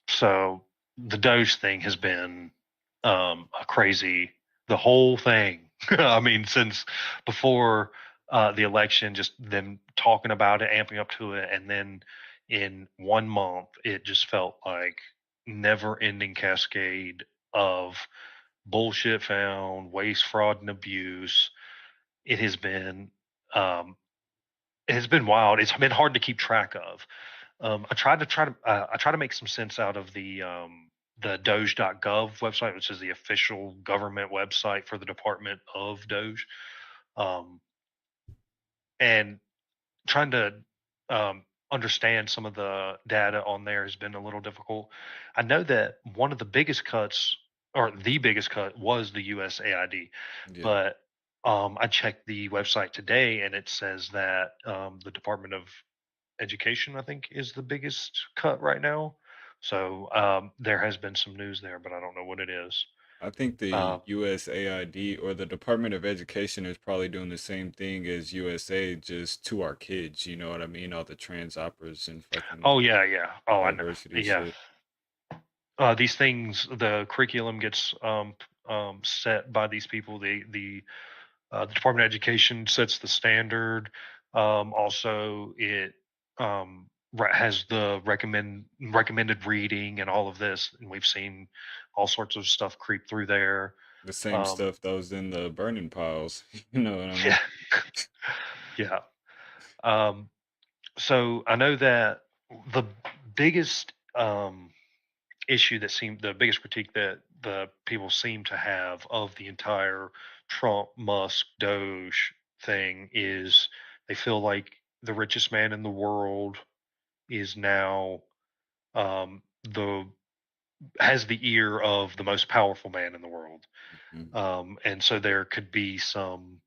So the Doge thing has been a crazy, the whole thing. I mean, since before the election, just them talking about it, amping up to it, and then in 1 month, it just felt like never-ending cascade of bullshit found, waste, fraud, and abuse. It has been um, it has been wild. It's been hard to keep track of. I try to make some sense out of the Doge.gov website, which is the official government website for the Department of Doge, um, and trying to understand some of the data on there has been a little difficult. I know that one of the biggest cuts, or the biggest cut, was the USAID, Yeah. but I checked the website today, and it says that the Department of Education, I think, is the biggest cut right now. So there has been some news there, but I don't know what it is. I think the Uh, USAID or the Department of Education is probably doing the same thing as USA, just to our kids. You know what I mean? All the trans operas and fucking oh yeah. Oh, I know. diversity Yeah. shit. These things, the curriculum gets set by these people. The Department of Education sets the standard. Also, it has the recommended reading and all of this, and we've seen all sorts of stuff creep through there. The same Um, stuff that was in the burning piles. You know what I mean? yeah, yeah. Um, so I know that the biggest the biggest critique that the people seem to have of the entire Trump Musk Doge thing is they feel like the richest man in the world is now the has the ear of the most powerful man in the world, Mhm. and so there could be some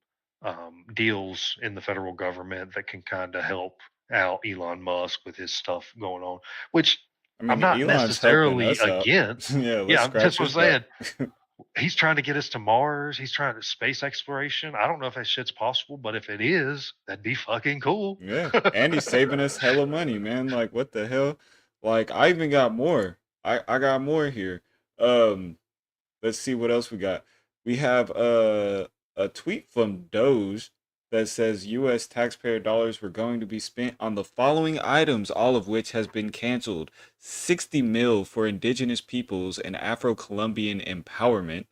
deals in the federal government that can kind of help out Elon Musk with his stuff going on, which I I'm mean, not Elon's helping necessarily us out. against. Yeah, let's Yeah, scratch that's what I'm his back. saying. He's trying to get us to Mars. He's trying to space exploration. I don't know if that shit's possible, but if it is, that'd be fucking cool. Yeah, and he's saving us hella money, man. Like, what the hell? Like, I even got more. I got more here. Um, let's see what else we got. We have a tweet from Doge that says U.S. taxpayer dollars were going to be spent on the following items, all of which has been canceled: 60 mil for indigenous peoples and Afro-Colombian empowerment,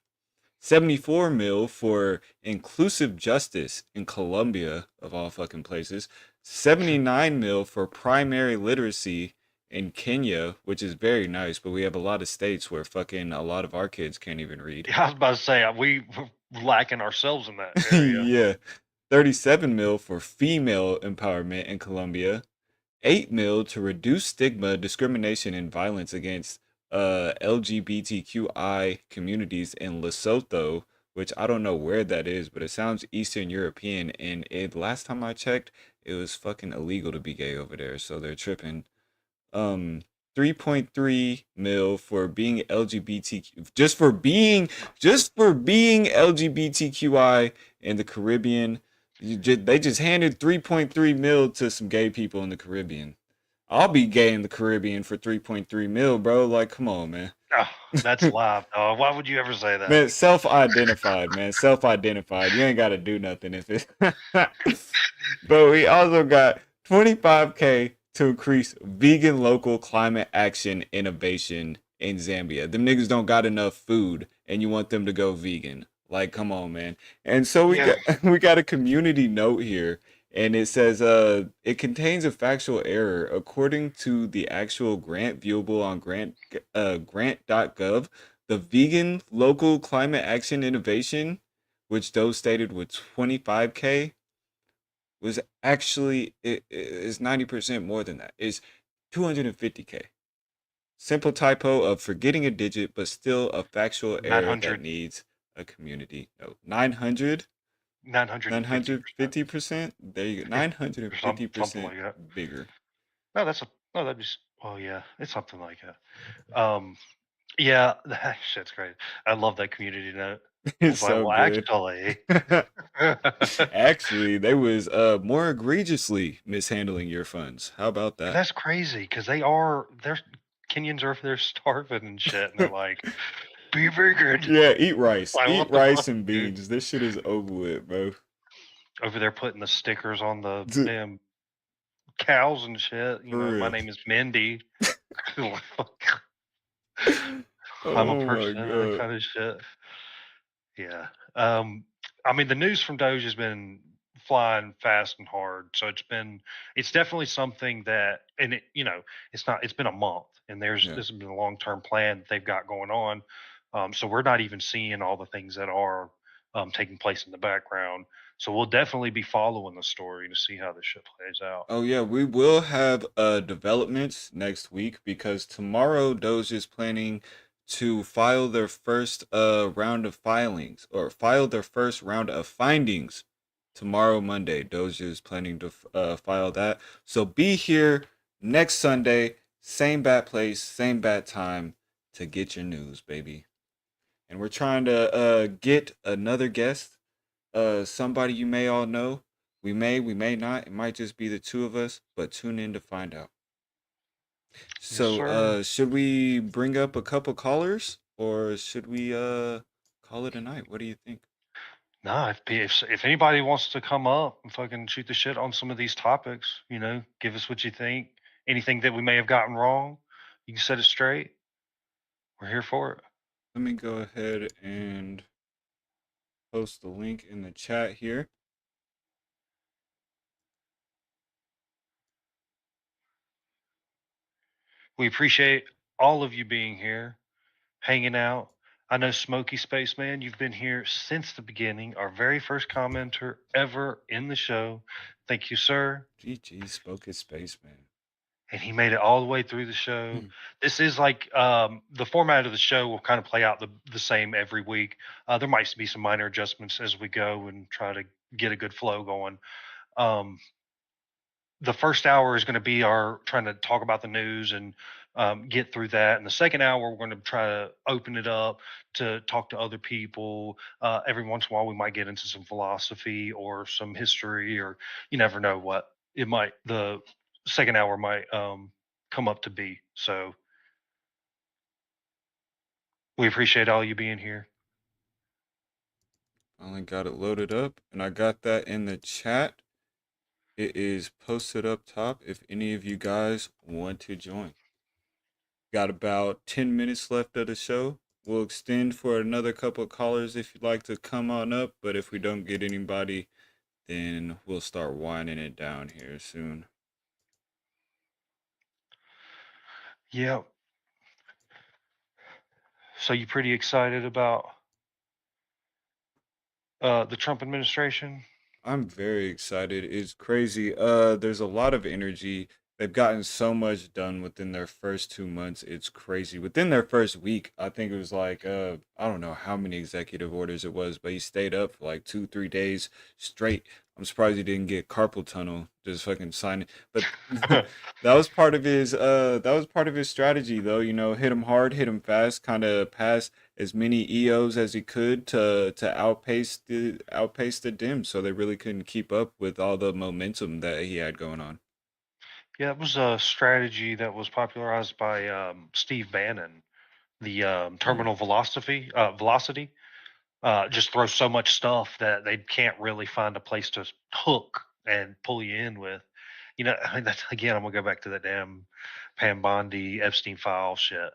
74 mil for inclusive justice in Colombia, of all fucking places, 79 mil for primary literacy in Kenya, which is very nice, but we have a lot of states where fucking a lot of our kids can't even read. Yeah, I was about to say we're lacking ourselves in that area. Yeah. 37 mil for female empowerment in Colombia, 8 mil to reduce stigma, discrimination, and violence against LGBTQI communities in Lesotho, which I don't know where that is, but it sounds Eastern European. And last time I checked, it was fucking illegal to be gay over there, so they're tripping. Um, 3.3 mil for being LGBTQ, just for being LGBTQI in the Caribbean. They just handed 3.3 mil to some gay people in the Caribbean. I'll be gay in the Caribbean for 3.3 mil, bro. Like, come on, man. Oh, that's live, dog. Why would you ever say that? Man, self-identified, man. Self-identified. You ain't got to do nothing if it's. But we also got 25K to increase vegan local climate action innovation in Zambia. Them niggas don't got enough food, and you want them to go vegan. Like, come on, man. And so Yeah. we got a community note here, and it says it contains a factual error according to the actual grant viewable on grant.gov. The vegan local climate action innovation, which those stated was 25K, was actually it is 90% more than that. It's 250K. Simple typo of forgetting a digit, but still a factual error 900. that needs a community note. 900, 950%. 950%. There you go. Something 950% like that. bigger. No, that'd be, well, yeah, it's something like that. Yeah, that shit's great. I love that community note. It's like, so well, good. actually, Actually, they was more egregiously mishandling your funds. How about that? that's crazy because they're Kenyans are over there starving and shit, and they're like, be vegan. Yeah, eat rice. Like, Eat what the rice fuck, and dude? beans. This shit is over with, bro. Over there putting the stickers on the For damn cows and shit. You know, my real. name is Mindy. I'm a Oh my person, that god. kind of shit. Yeah. I mean, the news from Doge has been flying fast and hard. So it's definitely something that, and it's been a month, and Yeah. this has been a long term plan that they've got going on. So we're not even seeing all the things that are taking place in the background. So we'll definitely be following the story to see how this shit plays out. Oh yeah, we will have developments next week because tomorrow Doge is planning to file their first round of filings or file their first round of findings tomorrow Monday. Doge is planning to file that. So be here next Sunday, same bat place, same bat time to get your news, baby. And we're trying to get another guest, somebody you may all know. We may not. It might just be the two of us, but tune in to find out. Yes, So, sir. should we bring up a couple callers or should we call it a night? What do you think? Nah, if anybody wants to come up and fucking shoot the shit on some of these topics, give us what you think. Anything that we may have gotten wrong, you can set it straight. We're here for it. Let me go ahead and post the link in the chat here. We appreciate all of you being here, hanging out. I know Smoky Spaceman, you've been here since the beginning, our very first commenter ever in the show. Thank you, sir. GG spoke his spaceman. And he made it all the way through the show. Hmm. This is like the format of the show will kind of play out the same every week. There might be some minor adjustments as we go and try to get a good flow going. The first hour is going to be our trying to talk about the news and get through that. And the second hour, we're going to try to open it up to talk to other people. Every once in a while, we might get into some philosophy or some history, or you never know what the second hour might come up to be. So we appreciate all you being here. Finally got it loaded up and I got that in the chat. It is posted up top if any of you guys want to join. Got about 10 minutes left of the show. We'll extend for another couple of callers if you'd like to come on up, but if we don't get anybody, then we'll start winding it down here soon. Yeah. So you pretty excited about the Trump administration? I'm very excited. It's crazy. There's a lot of energy They've gotten so much done within their first 2 months. It's crazy. Within their first week, I think it was like I don't know how many executive orders it was, but he stayed up for like 2, 3 days straight. I'm surprised he didn't get carpal tunnel just fucking signing. But that was part of his strategy though. You know, hit him hard, hit him fast, kind of pass as many EOs as he could to outpace the Dems, so they really couldn't keep up with all the momentum that he had going on. Yeah, it was a strategy that was popularized by Steve Bannon. The terminal velocity. Just throw so much stuff that they can't really find a place to hook and pull you in with. You know, I mean, that's again, I'm gonna go back to that damn Pam Bondi Epstein file shit.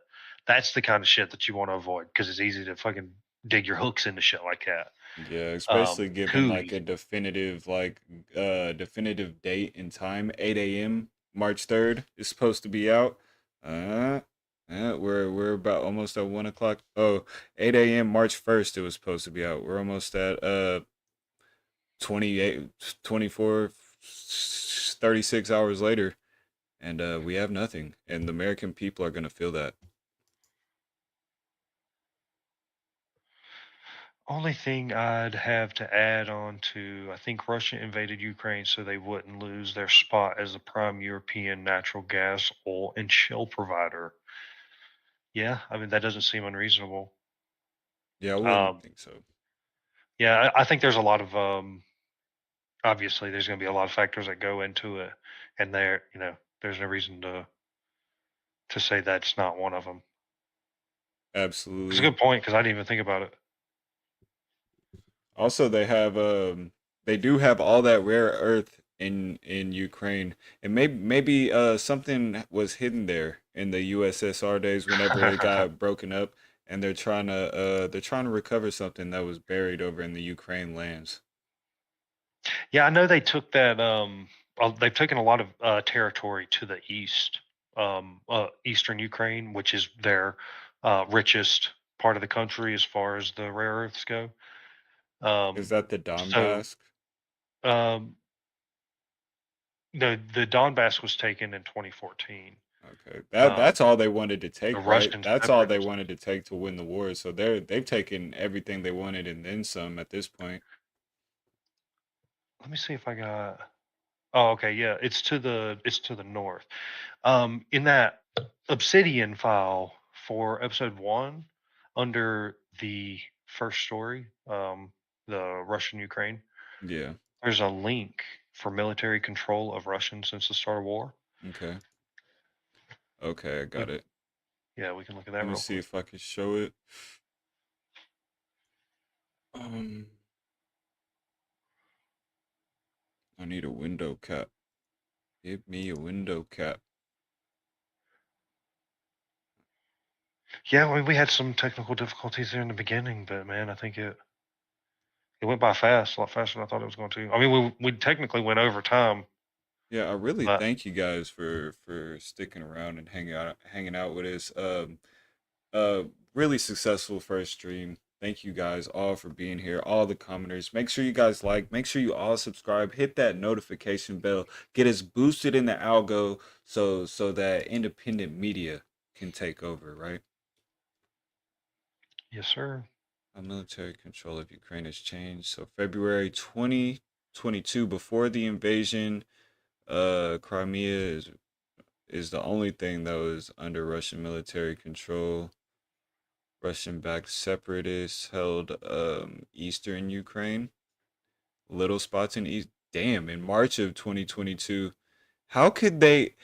That's the kind of shit that you want to avoid because it's easy to fucking dig your hooks into shit like that. Yeah, especially given Too like a easy. definitive date and time, 8 a.m. March 3rd is supposed to be out. Uh, we're about almost at 1 o'clock. Oh, 8 a.m. March 1st it was supposed to be out. We're almost at 28, 24, 36 hours later, and we have nothing. And the American people are gonna feel that. Only thing I'd have to add on to, I think Russia invaded Ukraine so they wouldn't lose their spot as the prime European natural gas, oil, and shale provider. Yeah, I mean that doesn't seem unreasonable. Yeah, I wouldn't Um, think so. yeah, I think there's a lot of obviously there's going to be a lot of factors that go into it, and there's no reason to say that's not one of them. It's a Absolutely. good point because I didn't even think about it. Also, they do have all that rare earth in Ukraine, and maybe something was hidden there in the USSR days whenever it got broken up, and they're trying to recover something that was buried over in the Ukraine lands. Yeah, I know they took that. They've taken a lot of territory to the east, eastern Ukraine, which is their richest part of the country as far as the rare earths go. Is Um, that the so, Donbass? um, the Donbass was taken in 2014. Okay, Um, that's all they wanted to the take, right? Russian That's all they separatists. wanted to take to win the war. So they've taken everything they wanted and then some at this point. Let me see if I got. Oh, okay, yeah, it's to the north. In that Obsidian file for episode 1, under the first story, the Russian Ukraine, Yeah. there's a link for military control of Russian since the start of war. Okay. Okay, I We, got it. yeah, we can look at that Let me real see quick. if I can show it. Um, I need a window cap. Give me a window cap. Yeah, we had some technical difficulties there in the beginning, but man, I think it went by fast, a lot faster than I thought it was going to. I mean, we technically went over time, Yeah, I really but thank you guys for sticking around and hanging out with us. Really successful first stream. Thank you guys all for being here, all the commenters. Make sure you guys like, make sure you all subscribe, hit that notification bell, get us boosted in the algo so that independent media can take over, right? yes, sir. Military control of Ukraine has changed. So February 2022, before the invasion, Crimea is the only thing that was under Russian military control. Russian-backed separatists held eastern Ukraine, little spots in east. Damn, in March of 2022, how could they?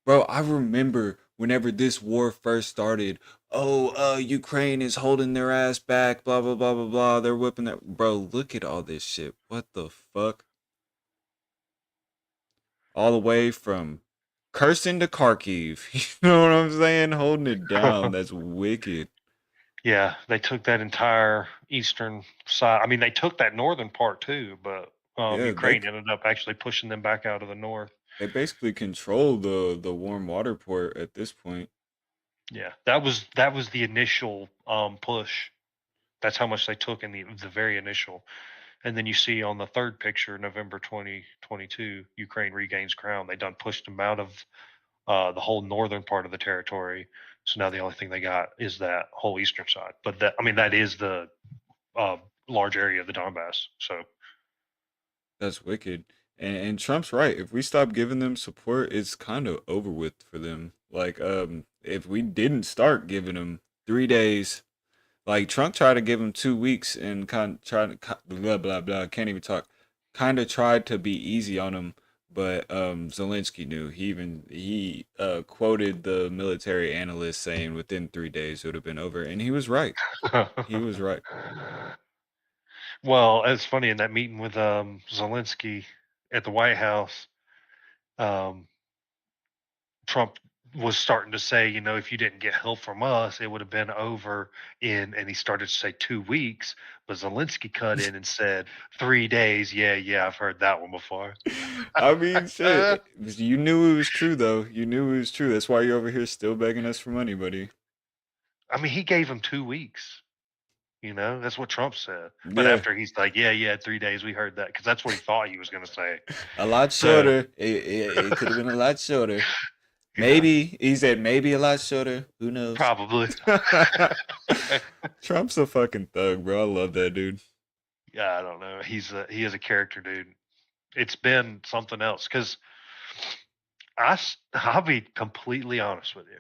Bro, I remember whenever this war first started. Oh, Ukraine is holding their ass back. Blah blah blah blah blah. They're whipping that. Bro, look at all this shit. What the fuck? All the way from Kherson to Kharkiv. You know what I'm saying? Holding it down. That's wicked. Yeah, they took that entire eastern side. I mean, they took that northern part too, but Yeah, Ukraine ended up actually pushing them back out of the north. they basically control the warm water port at this point. Yeah, that was the initial push. That's how much they took in the very initial. And then you see on the third picture, November 2022, Ukraine regains ground. They done pushed them out of the whole northern part of the territory. So now the only thing they got is that whole eastern side. But that, I mean, that is the large area of the Donbass. So That's wicked. And Trump's right. If we stop giving them support, it's kind of over with for them. Like, if we didn't start giving them 3 days, like Trump tried to give them 2 weeks and kind of tried to blah blah blah. Can't even talk. Kind of tried to be easy on him, but Zelensky knew. He quoted the military analyst saying within 3 days it would have been over, and he was right. He was right. well, it's funny in that meeting with Zelensky at the White House, um, Trump was starting to say, you know, if you didn't get help from us, it would have been over and he started to say 2 weeks, but Zelensky cut in and said 3 days. Yeah, I've heard that one before. I mean, shit. You knew it was true, though. You knew it was true. That's why you're over here still begging us for money, buddy. I mean, he gave him 2 weeks. You know, that's what Trump said. But Yeah, after he's like, yeah, 3 days, we heard that because that's what he thought he was going to say. a lot So, shorter. It could have been a lot shorter. yeah, Maybe he said maybe a lot shorter. Who knows? probably. Trump's a fucking thug, bro. I love that dude. Yeah, I don't know. He is a character, dude. It's been something else because I'll be completely honest with you.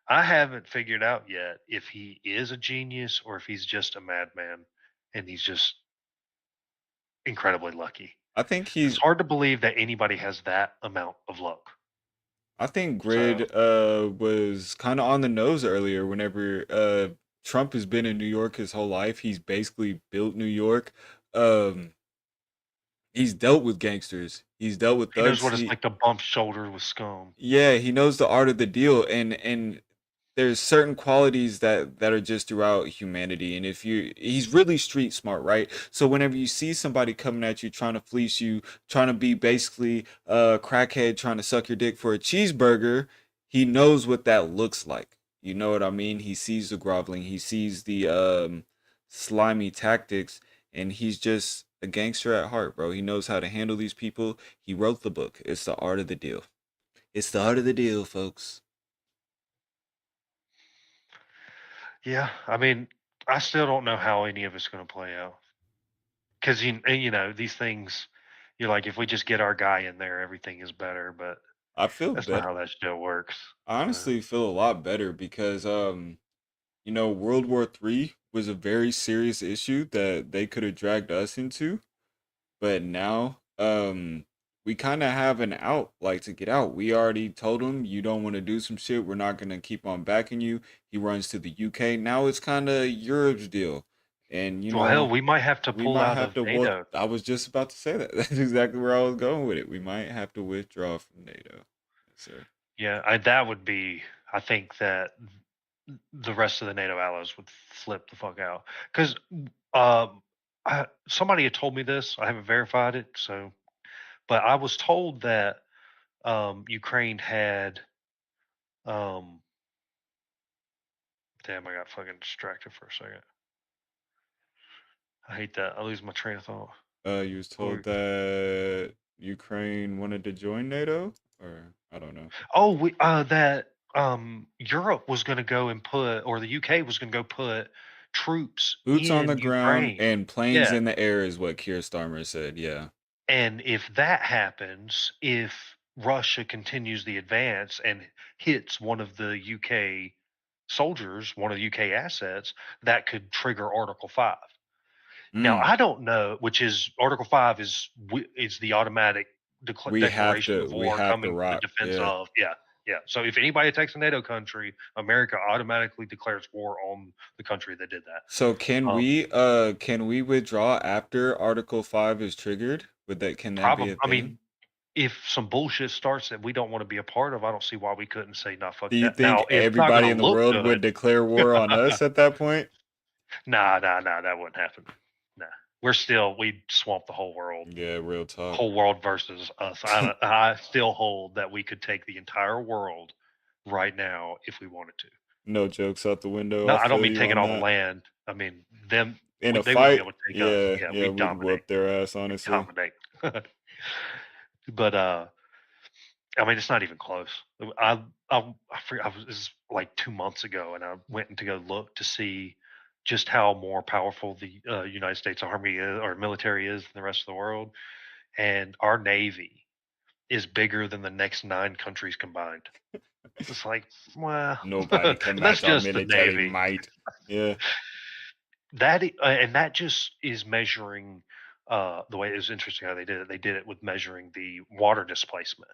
I haven't figured out yet if he is a genius or if he's just a madman and he's just incredibly lucky. I think It's he's. hard to believe that anybody has that amount of luck. I think So, Grid was kind of on the nose earlier. Whenever Trump has been in New York his whole life, he's basically built New York. Um, he's dealt with gangsters. He's dealt with he knows thugs. what it's like to bump shoulders with scum. Yeah, he knows the art of the deal, and there's certain qualities that are just throughout humanity. And if you, he's really street smart, right? So whenever you see somebody coming at you trying to fleece you, trying to be basically a crackhead trying to suck your dick for a cheeseburger, he knows what that looks like. You know what I mean? He sees the groveling, he sees the slimy tactics, and he's just a gangster at heart, bro. He knows how to handle these people. He wrote the book. It's the art of the deal. It's the art of the deal, folks. Yeah, I mean, I still don't know how any of it's going to play out because you know these things. You're like, if we just get our guy in there, everything is better. But I feel that's not better. how that shit works. I honestly feel a lot better because World War III was a very serious issue that they could have dragged us into, but now we kind of have an out, like, to get out. We already told him you don't want to do some shit, we're not going to keep on backing you. He runs to the UK. Now it's kind of Europe's deal. And Well, hell, we might have to we pull might out have of to NATO. I was just about to say that. That's exactly where I was going with it. We might have to withdraw from NATO. Yes, sir. Yeah, that would be. I think that the rest of the NATO allies would flip the fuck out because somebody had told me this. I haven't verified it, so but I was told that Ukraine had. Um, damn, I got fucking distracted for a second. I hate that. I lose my train of thought. You was told that Ukraine wanted to join NATO, or I don't know. Oh, that Europe was going to go and put, or the UK was going to go put troops Boots on the in ground Ukraine. and planes Yeah. in the air is what Keir Starmer said. Yeah. And if that happens, if Russia continues the advance and hits one of the UK soldiers, one of the UK assets, that could trigger Article 5. Now, Mm. I don't know, which is Article 5 is the automatic We have declaration to of we war have to coming to the rock. defense Yeah. of. Yeah. So if anybody attacks a NATO country, America automatically declares war on the country that did that. So Um, can we withdraw after Article 5 is triggered? Can that be Probably. a I thing? mean, if some bullshit starts that we don't want to be a part of, I don't see why we couldn't say, "Nah, fuck Do you that." think Now, it's not everybody going in to the look world would good. declare war on us at that point? Nah, that wouldn't happen. Nah, we'd swamp the whole world. Yeah, real talk. Whole world versus us. I still hold that we could take the entire world right now if we wanted to. No jokes out the window. No, I I don't feel mean you taking on all the that. land. I mean them. in a they wouldn't be fight, able to take us. yeah, Yeah, yeah, we'd we'd dominate. whoop their ass, honestly. Dominate. But I mean, it's not even close. I forget, this is like 2 months ago, and I went to go look to see just how more powerful the United States Army is, or military is than the rest of the world. And our Navy is bigger than the next 9 countries combined. It's like, well, Nobody can that's match our just the military Navy. might. Yeah. And that just is measuring. The way it was interesting how they did it. They did it with measuring the water displacement.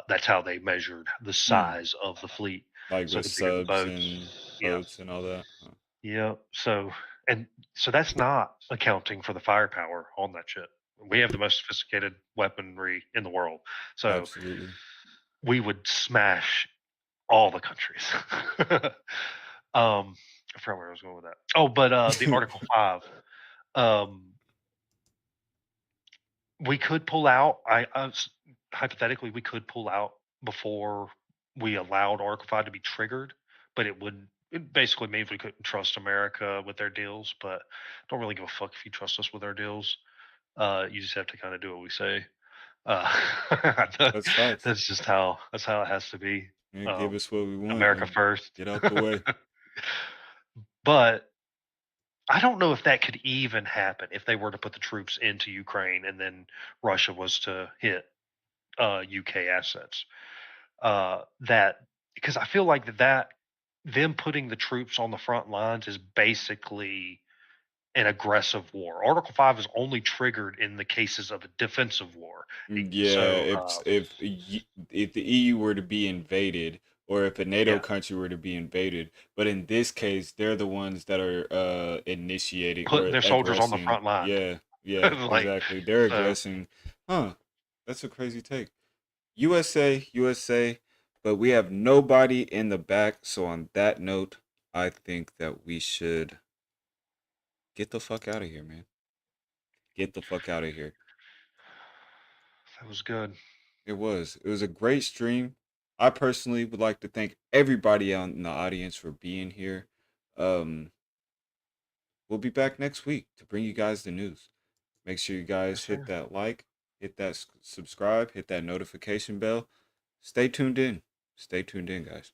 That's how they measured the size of the fleet. Like So with the bigger the subs and boats, yeah, boats and all that. yeah. And so that's not accounting for the firepower on that ship. We have the most sophisticated weaponry in the world, so Absolutely. we would smash all the countries. I forgot where I was going with that. Oh, but the Article 5. We could pull out. Hypothetically, we could pull out before we allowed Article 5 to be triggered, but it basically means we couldn't trust America with their deals. But don't really give a fuck if you trust us with our deals. You just have to kind of do what we say. That's facts. That's how it has to be. Yeah, give us what we want America and first. get out the way. But I don't know if that could even happen if they were to put the troops into Ukraine and then Russia was to hit UK assets. That because I feel like that them putting the troops on the front lines is basically an aggressive war. Article 5 is only triggered in the cases of a defensive war. Yeah, So if the EU were to be invaded, or if a NATO yeah, country were to be invaded, but in this case, they're the ones that are initiating putting or their soldiers on the aggressing. front line. Yeah, yeah, Like exactly. They're so aggressing. Huh. That's a crazy take. USA, USA, but we have nobody in the back. So on that note, I think that we should get the fuck out of here, man. Get the fuck out of here. that was good. It was. It was a great stream. I personally would like to thank everybody out in the audience for being here. Um, we'll be back next week to bring you guys the news. Make sure you Yes, guys hit sir. that like, hit that subscribe, hit that notification bell. Stay tuned in. Stay tuned in, guys.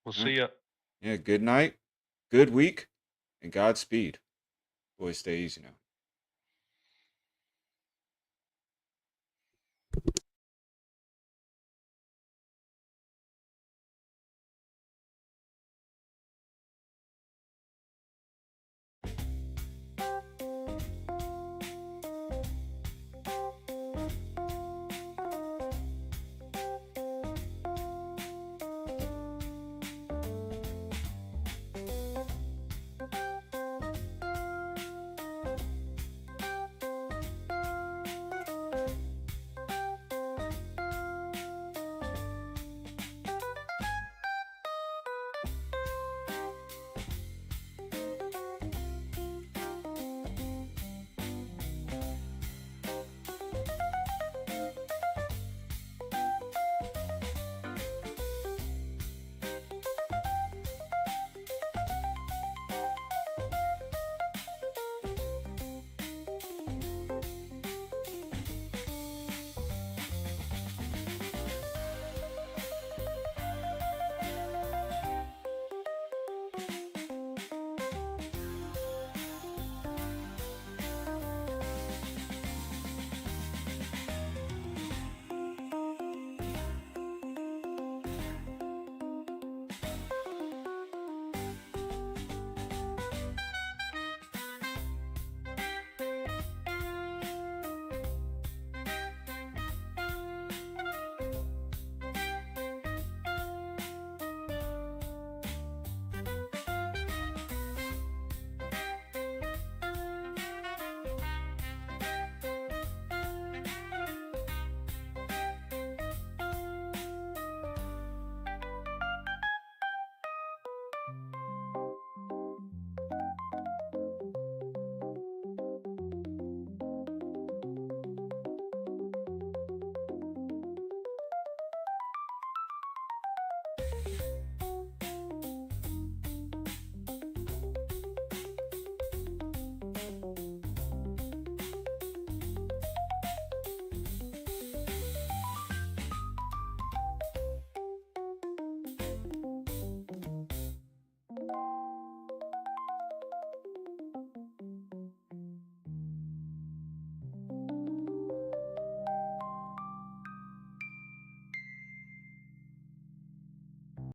We'll All see right. ya. Yeah, good night, good week, and Godspeed. Boys, stay easy now.